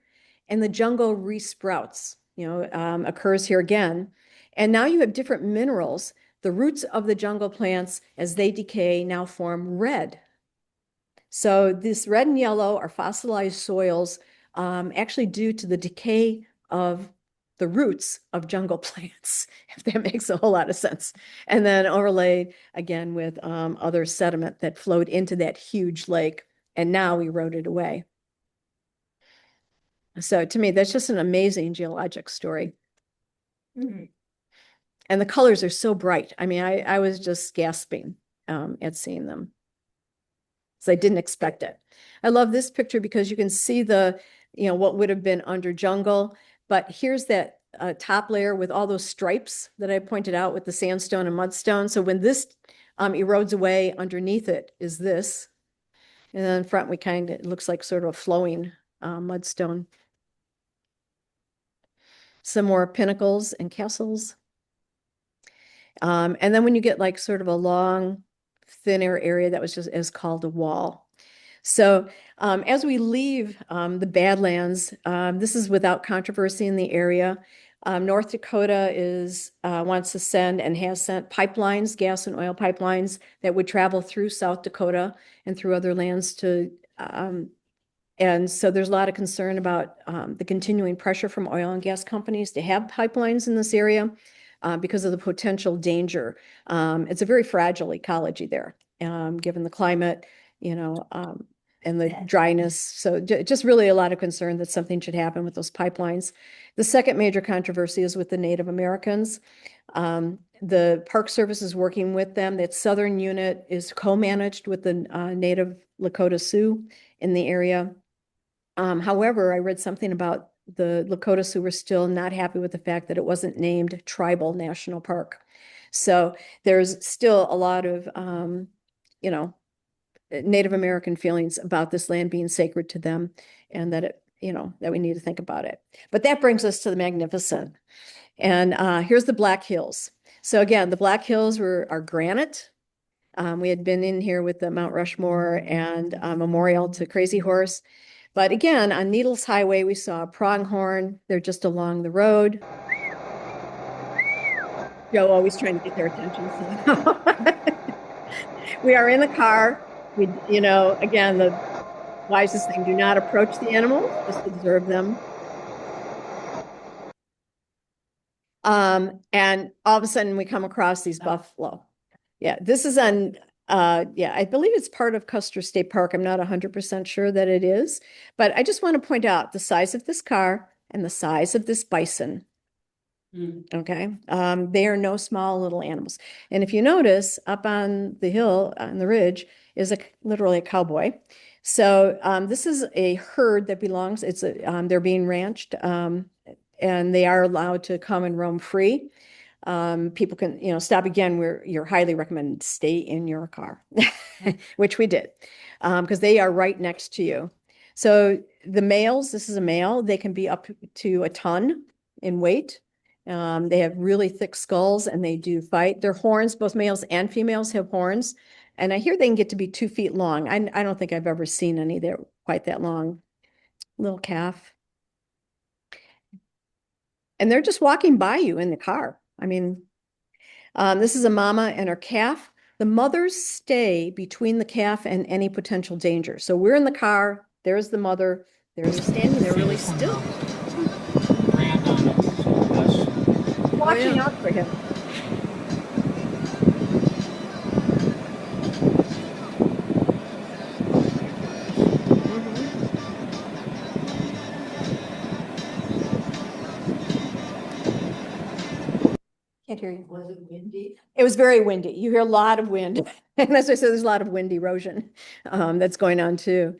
[SPEAKER 1] and the jungle resprouts, occurs here again. And now you have different minerals. The roots of the jungle plants, as they decay, now form red. So this red and yellow are fossilized soils, actually due to the decay of the roots of jungle plants, if that makes a whole lot of sense. And then overlaid again with other sediment that flowed into that huge lake and now eroded away. So to me, that's just an amazing geologic story. Mm-hmm. And the colors are so bright. I mean, I was just gasping at seeing them. So I didn't expect it. I love this picture because you can see what would have been under jungle, but here's that top layer with all those stripes that I pointed out with the sandstone and mudstone. So when this erodes away, underneath it is this. And then in front, it looks like sort of a flowing mudstone. Some more pinnacles and castles. And then when you get like sort of a long, thinner area, that is called a wall. So as we leave the Badlands, this is without controversy in the area. North Dakota wants to send and has sent pipelines, gas and oil pipelines that would travel through South Dakota and through other lands and so there's a lot of concern about the continuing pressure from oil and gas companies to have pipelines in this area because of the potential danger. It's a very fragile ecology there, given the climate, and the dryness. So just really a lot of concern that something should happen with those pipelines. The second major controversy is with the Native Americans. The Park Service is working with them. That southern unit is co-managed with the Native Lakota Sioux in the area. However, I read something about the Lakota Sioux were still not happy with the fact that it wasn't named Tribal National Park. So there's still a lot of, Native American feelings about this land being sacred to them and that that we need to think about it. But that brings us to the Magnificent. And here's the Black Hills. So again, the Black Hills are granite. We had been in here with the Mount Rushmore and memorial to Crazy Horse. But again, on Needles Highway, we saw a pronghorn. They're just along the road. Joe always trying to get their attention. So. We are in the car. Again, the wisest thing, do not approach the animals, just observe them. And all of a sudden we come across these buffalo. Yeah, this is on Yeah, I believe it's part of Custer State Park. I'm not 100% sure that it is, but I just want to point out the size of this car and the size of this bison.
[SPEAKER 2] Mm.
[SPEAKER 1] Okay. They are no small little animals. And if you notice up on the hill, on the ridge, is literally a cowboy. So this is a herd that belongs, they're being ranched, and they are allowed to come and roam free. People can, stop again where you're highly recommended to stay in your car, which we did, because they are right next to you. So the males, this is a male, they can be up to a ton in weight. They have really thick skulls and they do fight. Their horns, both males and females have horns. And I hear they can get to be 2 feet long. I don't think I've ever seen any that are quite that long. Little calf. And they're just walking by you in the car. I mean, this is a mama and her calf. The mothers stay between the calf and any potential danger. So we're in the car. There's the mother. There's standing there really still. Watching out for him. Can't hear you.
[SPEAKER 2] Was it windy?
[SPEAKER 1] It was very windy. You hear a lot of wind. And as I said, there's a lot of wind erosion that's going on too.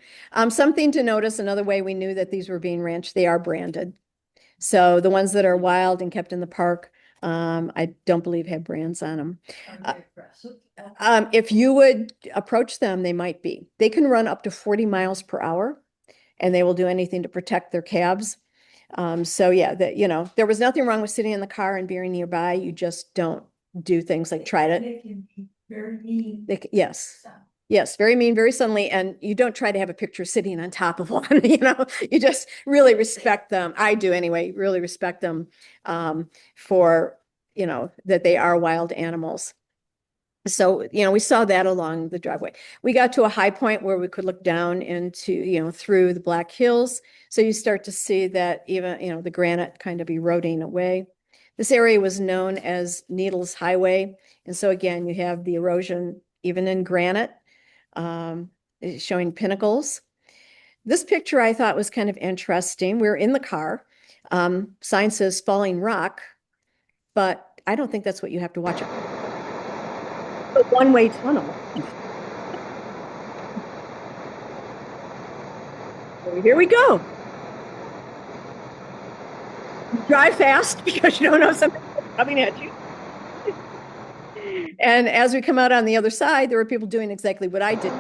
[SPEAKER 1] Something to notice, another way we knew that these were being ranched, they are branded. So the ones that are wild and kept in the park, I don't believe have brands on them. If you would approach them, they might be. They can run up to 40 miles per hour and they will do anything to protect their calves. So yeah, there was nothing wrong with sitting in the car and being nearby. You just don't do things like try to.
[SPEAKER 2] They can be very mean.
[SPEAKER 1] Yes. Yes, very mean, very suddenly, and you don't try to have a picture sitting on top of one, you just really respect them. I do anyway, really respect them for, that they are wild animals. So, we saw that along the driveway. We got to a high point where we could look down into, through the Black Hills. So you start to see that even, the granite kind of eroding away. This area was known as Needles Highway. And so again, you have the erosion even in granite, showing pinnacles. This picture I thought was kind of interesting. We're in the car. Sign says falling rock, but I don't think that's what you have to watch. A one-way tunnel. Here we go. Drive fast because you don't know something coming at you. And as we come out on the other side, there were people doing exactly what I did,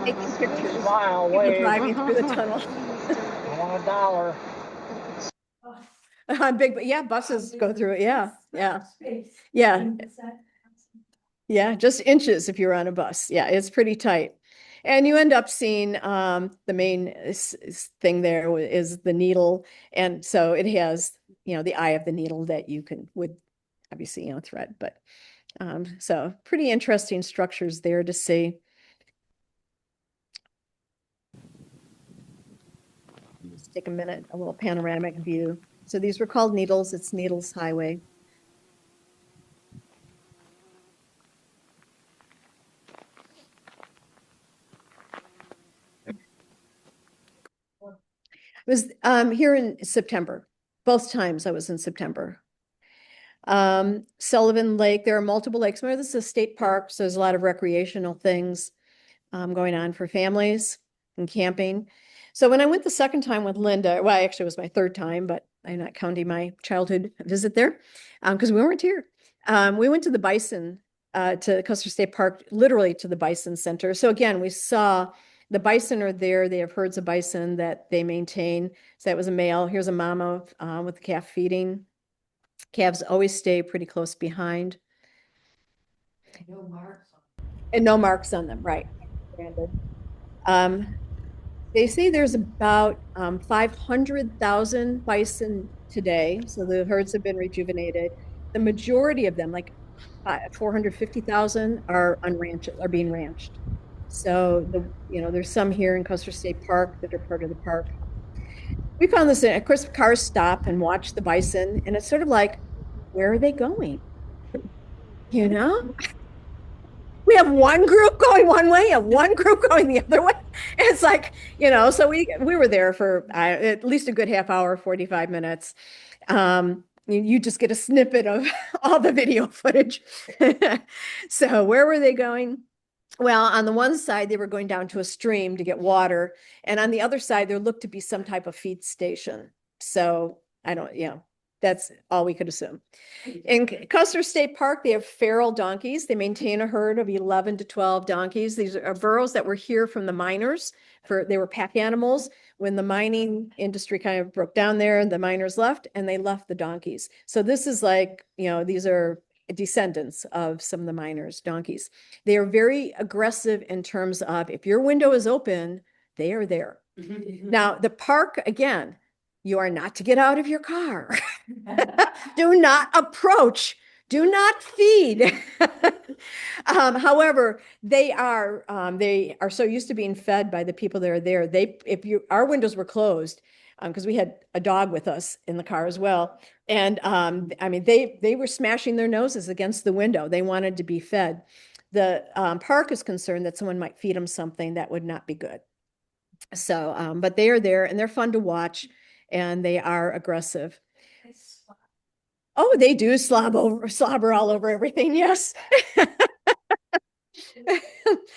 [SPEAKER 1] taking pictures, people driving through the tunnel.
[SPEAKER 3] I want $1.
[SPEAKER 1] Yeah, buses go through it. Yeah, yeah, yeah. Yeah, just inches if you're on a bus. Yeah, it's pretty tight. And you end up seeing the main thing there is the needle. And so it has, the eye of the needle that you would obviously, thread. But so pretty interesting structures there to see. Just take a minute, a little panoramic view. So these were called needles. It's Needles Highway. I was here in September. Both times I was in September. Sullivan Lake, there are multiple lakes. Remember, this is a state park, so there's a lot of recreational things going on for families and camping. So when I went the second time with Linda, well, actually it was my third time, but I'm not counting my childhood visit there because we weren't here. We went to the bison, to Custer State Park, literally to the bison center. So again, we saw the bison are there. They have herds of bison that they maintain. So that was a male. Here's a mama with the calf feeding. Calves always stay pretty close behind.
[SPEAKER 2] No marks.
[SPEAKER 1] And no marks on them, right? Branded. They say there's about 500,000 bison today. So the herds have been rejuvenated. The majority of them, like 450,000, are being ranched. So there's some here in Custer State Park that are part of the park. We found this, of course, cars stop and watch the bison, and it's sort of like, where are they going? Where we have one group going one way and one group going the other way. It's like, so we were there for at least a good half hour, 45 minutes. You just get a snippet of all the video footage. So where were they going? Well, on the one side, they were going down to a stream to get water. And on the other side, there looked to be some type of feed station. So I don't, that's all we could assume. In Custer State Park, they have feral donkeys. They maintain a herd of 11 to 12 donkeys. These are burros that were here from the miners. They were pack animals. When the mining industry kind of broke down there, the miners left and they left the donkeys. So this is like, these are descendants of some of the miners' donkeys. They are very aggressive in terms of if your window is open, they are there. Now, the park, again, you are not to get out of your car. Do not approach. Do not feed. However, they are so used to being fed by the people that are there. Our windows were closed because we had a dog with us in the car as well. And I mean, they were smashing their noses against the window. They wanted to be fed. The park is concerned that someone might feed them something that would not be good. So, but they are there and they're fun to watch and they are aggressive. Oh, they do slobber all over everything. Yes.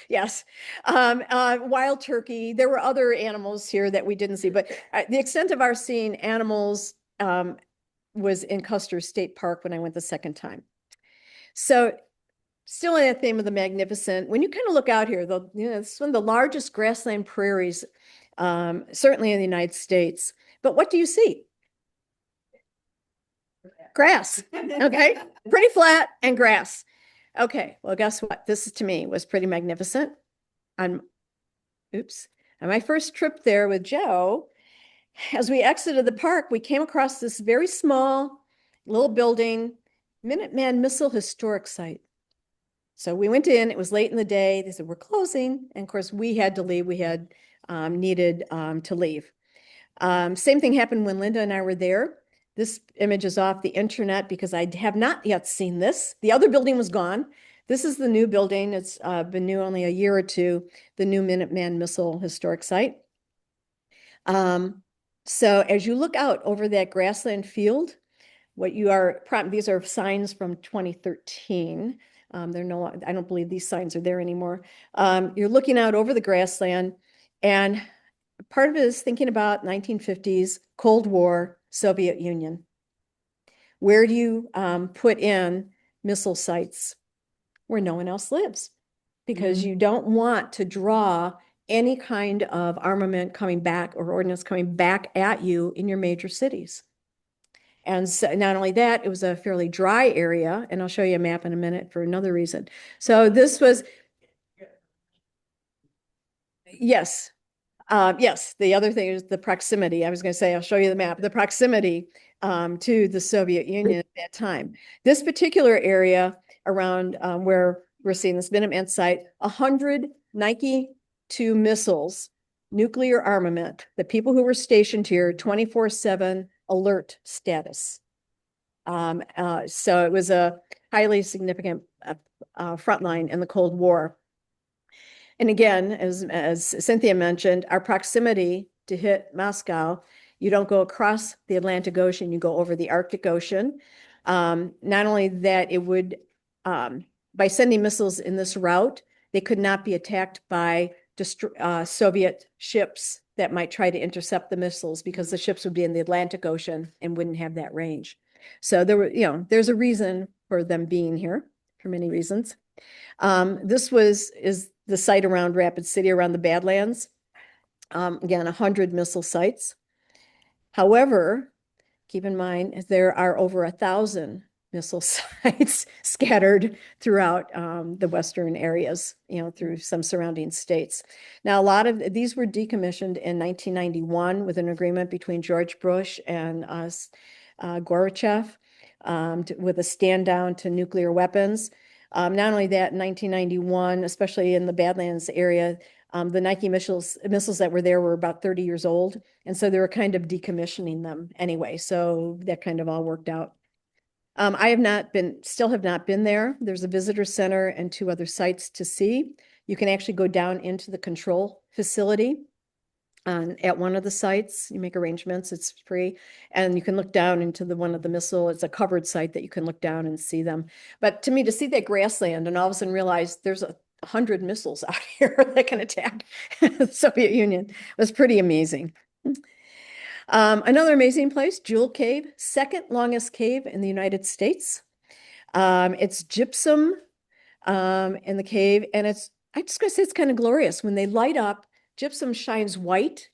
[SPEAKER 1] Yes. Wild turkey. There were other animals here that we didn't see, but the extent of our seeing animals was in Custer State Park when I went the second time. So still in that theme of the magnificent, when you kind of look out here, it's one of the largest grassland prairies, certainly in the United States. But what do you see? Grass. Okay. Pretty flat and grass. Okay. Well, guess what? This to me was pretty magnificent. On my first trip there with Joe, as we exited the park, we came across this very small little building, Minuteman Missile Historic Site. So we went in, it was late in the day. They said, we're closing. And of course, we had to leave. We had needed to leave. Same thing happened when Linda and I were there. This image is off the internet because I have not yet seen this. The other building was gone. This is the new building. It's been new only a year or two, the new Minuteman Missile Historic Site. So as you look out over that grassland field, these are signs from 2013. I don't believe these signs are there anymore. You're looking out over the grassland and part of it is thinking about 1950s, Cold War, Soviet Union. Where do you put in missile sites? Where no one else lives. Because you don't want to draw any kind of armament coming back or ordnance coming back at you in your major cities. And so not only that, it was a fairly dry area, and I'll show you a map in a minute for another reason. So this was, yes. Yes, the other thing is the proximity. I was going to say, I'll show you the map, the proximity to the Soviet Union at that time. This particular area around where we're seeing this Minuteman site, 100 Nike 2 missiles, nuclear armament, the people who were stationed here, 24/7 alert status. So it was a highly significant front line in the Cold War. And again, as Cynthia mentioned, our proximity to hit Moscow, you don't go across the Atlantic Ocean, you go over the Arctic Ocean. Not only that, it would, by sending missiles in this route, they could not be attacked by Soviet ships that might try to intercept the missiles because the ships would be in the Atlantic Ocean and wouldn't have that range. So there's a reason for them being here, for many reasons. This is the site around Rapid City, around the Badlands. Again, 100 missile sites. However, keep in mind, there are over 1,000 missile sites scattered throughout the western areas, through some surrounding states. Now, a lot of these were decommissioned in 1991 with an agreement between George Bush and Gorbachev with a stand down to nuclear weapons. Not only that, in 1991, especially in the Badlands area, the Nike missiles that were there were about 30 years old. And so they were kind of decommissioning them anyway. So that kind of all worked out. I have not been, still have not been there. There's a visitor center and 2 other sites to see. You can actually go down into the control facility at one of the sites. You make arrangements, it's free. And you can look down into one of the missile, it's a covered site that you can look down and see them. But to me, to see that grassland and all of a sudden realize there's 100 missiles out here that can attack the Soviet Union was pretty amazing. Another amazing place, Jewel Cave, second longest cave in the United States. It's gypsum in the cave, and I just gotta say it's kind of glorious. When they light up, gypsum shines white,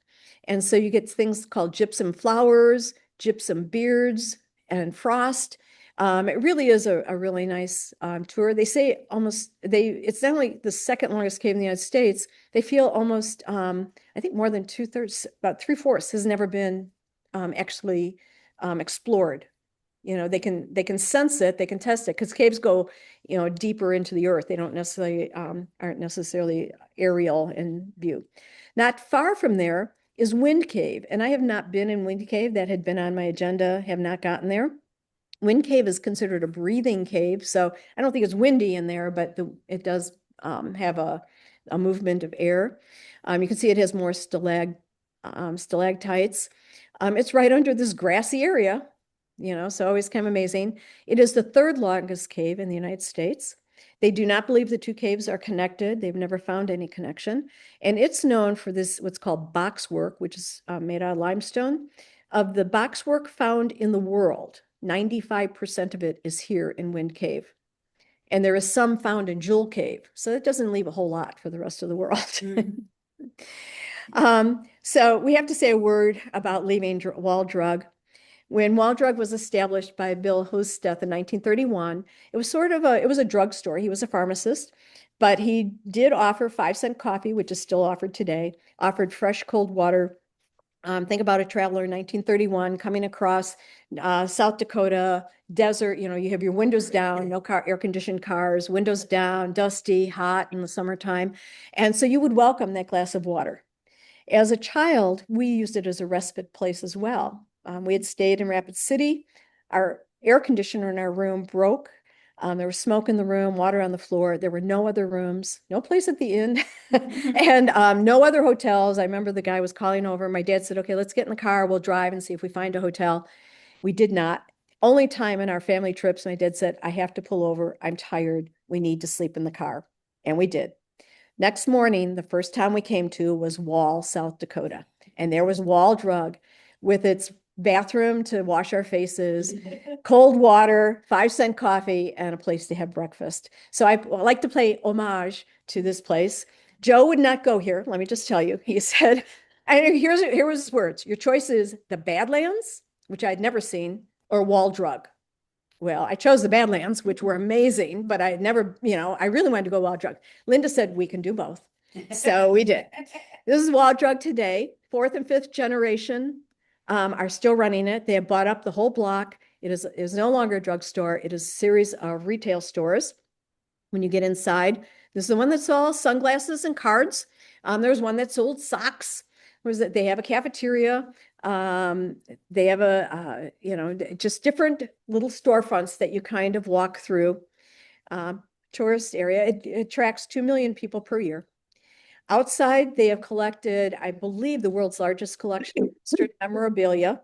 [SPEAKER 1] and so you get things called gypsum flowers, gypsum beards, and frost. It really is a really nice tour. They say it's not only the second longest cave in the United States, they feel almost, I think more than 2/3, about 3/4 has never been actually explored. You know, they can sense it, they can test it, because caves go, deeper into the earth. They don't necessarily aren't necessarily aerial in view. Not far from there is Wind Cave, and I have not been in Wind Cave. That had been on my agenda, have not gotten there. Wind Cave is considered a breathing cave, so I don't think it's windy in there, but it does have a movement of air. You can see it has more stalactites. It's right under this grassy area, so always kind of amazing. It is the 3rd longest cave in the United States. They do not believe the 2 caves are connected. They've never found any connection. And it's known for this, what's called boxwork, which is made out of limestone. Of the boxwork found in the world, 95% of it is here in Wind Cave. And there is some found in Jewel Cave. So that doesn't leave a whole lot for the rest of the world. So we have to say a word about leaving Wall Drug. When Wall Drug was established by Bill Husteth in 1931, it was it was a drugstore. He was a pharmacist, but he did offer 5-cent coffee, which is still offered today, offered fresh cold water. Think about a traveler in 1931 coming across South Dakota desert. You have your windows down, no air-conditioned cars, windows down, dusty, hot in the summertime. And so you would welcome that glass of water. As a child, we used it as a respite place as well. We had stayed in Rapid City. Our air conditioner in our room broke. There was smoke in the room, water on the floor. There were no other rooms, no place at the inn, and no other hotels. I remember the guy was calling over. My dad said, okay, let's get in the car. We'll drive and see if we find a hotel. We did not. Only time in our family trips, my dad said, I have to pull over. I'm tired. We need to sleep in the car. And we did. Next morning, the first town we came to was Wall, South Dakota. And there was Wall Drug with its bathroom to wash our faces, cold water, 5-cent coffee, and a place to have breakfast. So I like to pay homage to this place. Joe would not go here, let me just tell you. He said, and here was his words, your choice is the Badlands, which I'd never seen, or Wall Drug. Well, I chose the Badlands, which were amazing, but I never, I really wanted to go Wild Drug. Linda said we can do both. So we did. This is Wild Drug today. 4th and 5th generation are still running it. They have bought up the whole block. It is no longer a drugstore. It is a series of retail stores. When you get inside, this is the one that sells sunglasses and cards. There's one that sold socks. They have a cafeteria. They have just different little storefronts that you kind of walk through. Tourist area. It attracts 2 million people per year. Outside, they have collected, I believe, the world's largest collection of registered memorabilia.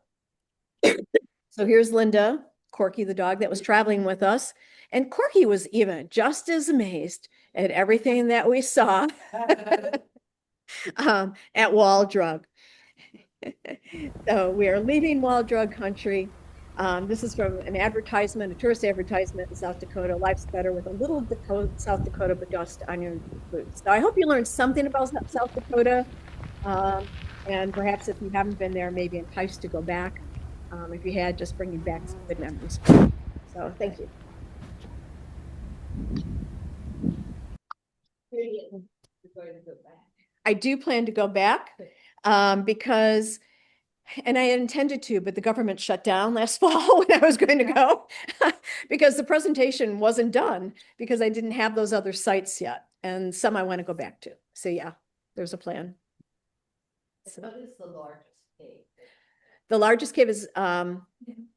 [SPEAKER 1] So here's Linda, Corky, the dog that was traveling with us. And Corky was even just as amazed at everything that we saw at Wall Drug. So we are leaving Wall Drug country. This is from an advertisement, a tourist advertisement in South Dakota. Life's better with a little South Dakota dust on your boots. So I hope you learned something about South Dakota. And perhaps if you haven't been there, maybe enticed to go back. If you had, just bringing back some good memories. So thank you. I do plan to go back because, and I had intended to, but the government shut down last fall when I was going to go because the presentation wasn't done because I didn't have those other sites yet. And some I want to go back to. So yeah, there's a plan.
[SPEAKER 2] So what is the largest cave?
[SPEAKER 1] The largest cave is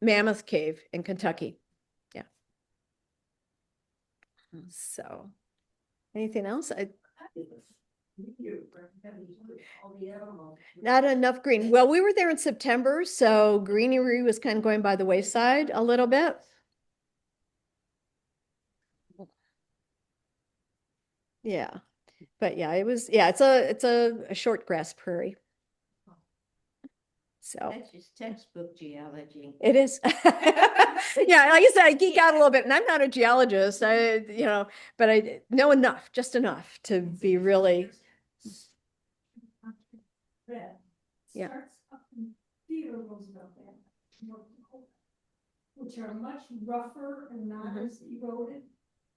[SPEAKER 1] Mammoth Cave in Kentucky. So, anything else? Not enough green. Well, we were there in September, so greenery was kind of going by the wayside a little bit. Yeah, but yeah, it's a short grass prairie. So
[SPEAKER 2] That's just textbook geology.
[SPEAKER 1] it is. Yeah, like I said, I geek out a little bit, and I'm not a geologist. But I know enough, just enough to be really. Yeah.
[SPEAKER 4] Starts up in Theodore Roosevelt Land, North Dakota, which are much rougher and not as eroded.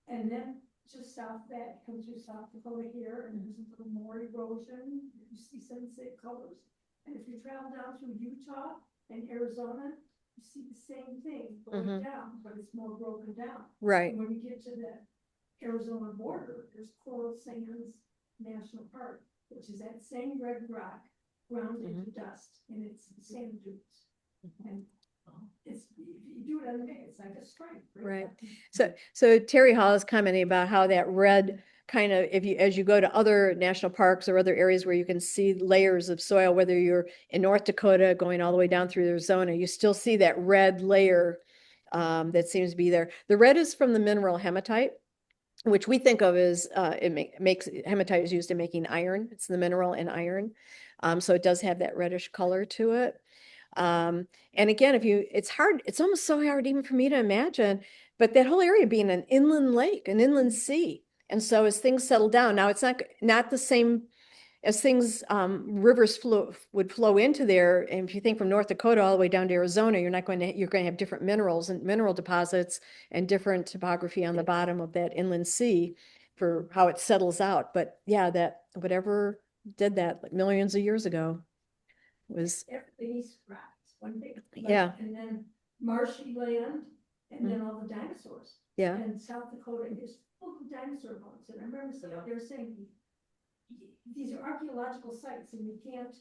[SPEAKER 4] And then just south of that comes through South Dakota here, and there's a little more erosion. You see sunset colors. And if you travel down through Utah and Arizona, you see the same thing going down, but it's more broken down.
[SPEAKER 1] Right.
[SPEAKER 4] And when you get to the Arizona border, there's Coral Sands National Park, which is that same red rock ground into dust, and it's sand dunes. And it's, if you do it on the map, it's like a stripe.
[SPEAKER 1] Right. So Terry Hall is commenting about how that red kind of, as you go to other national parks or other areas where you can see layers of soil, whether you're in North Dakota going all the way down through Arizona, you still see that red layer that seems to be there. The red is from the mineral hematite, which we think of as makes hematite is used in making iron. It's the mineral in iron. So it does have that reddish color to it. And again, it's almost so hard even for me to imagine, but that whole area being an inland lake, an inland sea. And so as things settle down, now it's not the same as rivers would flow into there. And if you think from North Dakota all the way down to Arizona, you're going to have different minerals and mineral deposits and different topography on the bottom of that inland sea for how it settles out. But yeah, that whatever did that like millions of years ago was.
[SPEAKER 4] Everything's rocks, one big.
[SPEAKER 1] Yeah.
[SPEAKER 4] And then marshy land, and then all the dinosaurs.
[SPEAKER 1] Yeah.
[SPEAKER 4] And South Dakota is full of dinosaur bones. And I remember they were saying, these are archaeological sites, and you can't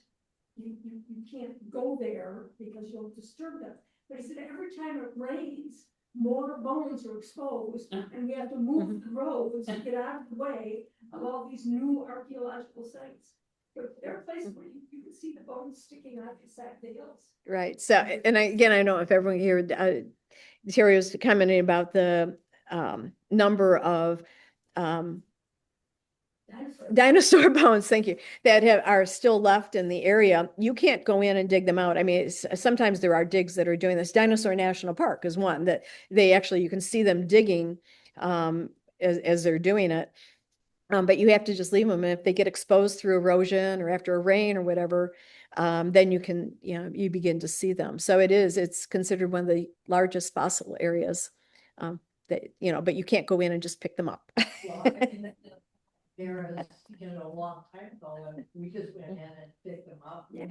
[SPEAKER 4] go there because you'll disturb them. But he said every time it rains, more bones are exposed, and we have to move the roads to get out of the way of all these new archaeological sites. But there are places where you can see the bones sticking out the side of the hills.
[SPEAKER 1] Right. So, and again, I don't know if everyone here, Terry was commenting about the number of dinosaur bones, thank you, that are still left in the area. You can't go in and dig them out. I mean, sometimes there are digs that are doing this. Dinosaur National Park is one that you can see them digging as they're doing it. But you have to just leave them. And if they get exposed through erosion or after a rain or whatever, then you begin to see them. So it's considered one of the largest fossil areas but you can't go in and just pick them up.
[SPEAKER 2] Well, there is, a long time ago, and we just went in and picked them up.
[SPEAKER 1] Yeah.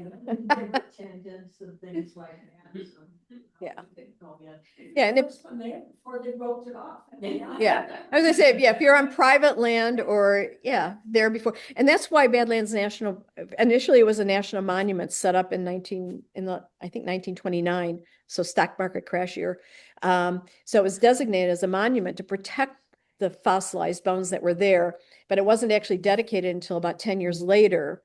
[SPEAKER 2] Attendants and things like that. So,
[SPEAKER 1] Yeah.
[SPEAKER 2] go in.
[SPEAKER 1] Yeah, and
[SPEAKER 4] Before they roped it off.
[SPEAKER 1] Yeah, I was gonna say, yeah, if you're on private land or, there before, and that's why Badlands National, initially it was a national monument set up in I think 1929, so stock market crash year. So it was designated as a monument to protect the fossilized bones that were there, but it wasn't actually dedicated until about 10 years later.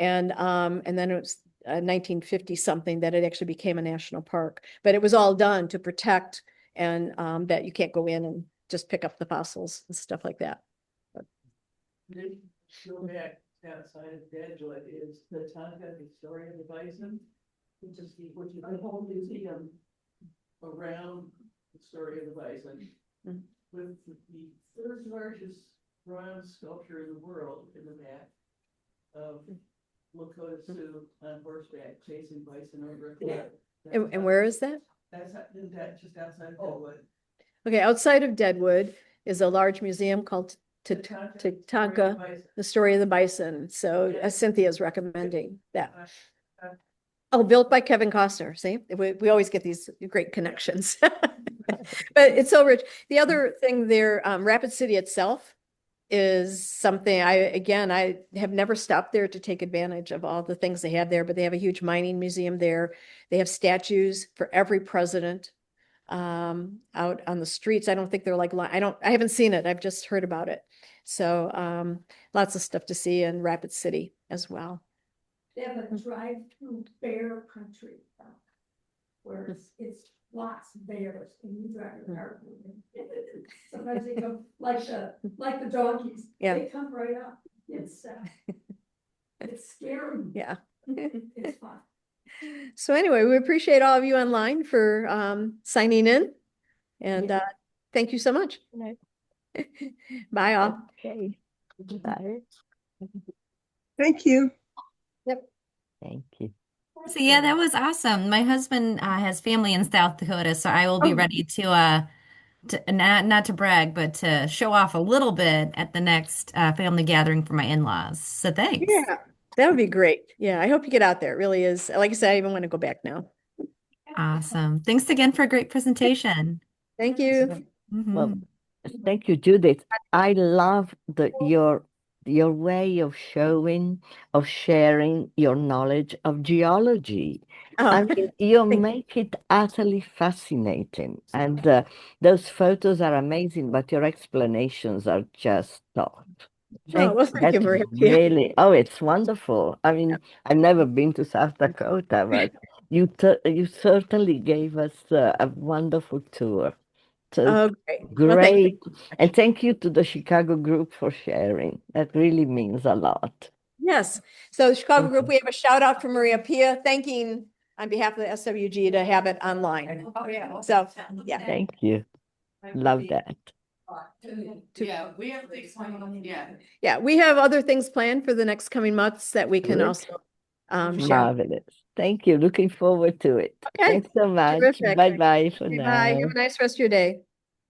[SPEAKER 1] And then it was 1950 something that it actually became a national park, but it was all done to protect and that you can't go in and just pick up the fossils and stuff like that.
[SPEAKER 5] Go back outside of Deadwood is the Tonga, the story of the bison, which is a whole museum around the story of the bison. With the third largest bronze sculpture in the world in the back of Lakota Sioux on horseback chasing bison over a cliff.
[SPEAKER 1] And where is that?
[SPEAKER 5] Isn't that just outside of Deadwood?
[SPEAKER 1] Okay, outside of Deadwood is a large museum called Tatanka, the story of the bison. So Cynthia is recommending that. Oh, built by Kevin Costner. See, we always get these great connections. But it's so rich. The other thing there, Rapid City itself is something I have never stopped there to take advantage of all the things they have there, but they have a huge mining museum there. They have statues for every president out on the streets. I don't think they're like, I haven't seen it. I've just heard about it. So lots of stuff to see in Rapid City as well.
[SPEAKER 4] They have a drive-through bear country. Where it's lots of bears and you drive your car. through them. Sometimes they come like the donkeys.
[SPEAKER 1] Yeah.
[SPEAKER 4] They come right up. It's scary.
[SPEAKER 1] Yeah.
[SPEAKER 4] It's fun.
[SPEAKER 1] So anyway, we appreciate all of you online for signing in. And thank you so much. Bye all.
[SPEAKER 6] Okay. Bye.
[SPEAKER 7] Thank you.
[SPEAKER 1] Yep.
[SPEAKER 6] Thank you.
[SPEAKER 8] So yeah, that was awesome. My husband has family in South Dakota, so I will be ready to not to brag, but to show off a little bit at the next family gathering for my in-laws. So thanks.
[SPEAKER 1] Yeah, that would be great. Yeah, I hope you get out there. It really is. Like I said, I even want to go back now.
[SPEAKER 8] Awesome. Thanks again for a great presentation.
[SPEAKER 1] Thank you.
[SPEAKER 6] Well,
[SPEAKER 8] Mhm.
[SPEAKER 6] thank you, Judith. I love your way of sharing your knowledge of geology. I
[SPEAKER 1] Oh,
[SPEAKER 6] mean, you
[SPEAKER 1] thank-
[SPEAKER 6] make it utterly fascinating, and those photos are amazing, but your explanations are just top.
[SPEAKER 1] oh, well, thank you,
[SPEAKER 6] That's
[SPEAKER 1] Maria.
[SPEAKER 6] really, oh, it's wonderful. I mean, I've never been to South Dakota, but you certainly gave us a wonderful tour. So
[SPEAKER 1] Oh, great. Well, thank you.
[SPEAKER 6] great. And thank you to the Chicago group for sharing. That really means a lot.
[SPEAKER 1] Yes. So the Chicago
[SPEAKER 6] Thank
[SPEAKER 1] group,
[SPEAKER 6] you.
[SPEAKER 1] we have a shout out from Maria Pia, thanking on behalf of the SWG to have it online. So, yeah.
[SPEAKER 6] Thank you. Love that.
[SPEAKER 5] Yeah, we have things coming up, yeah.
[SPEAKER 1] Yeah, we have other things planned for the next coming months that we can
[SPEAKER 6] Good.
[SPEAKER 1] also share.
[SPEAKER 6] Marvelous. Thank you. Looking forward to it.
[SPEAKER 1] Okay.
[SPEAKER 6] Thanks so much.
[SPEAKER 1] Terrific.
[SPEAKER 6] Bye bye for
[SPEAKER 1] Bye.
[SPEAKER 6] now.
[SPEAKER 1] Have a nice rest of your day.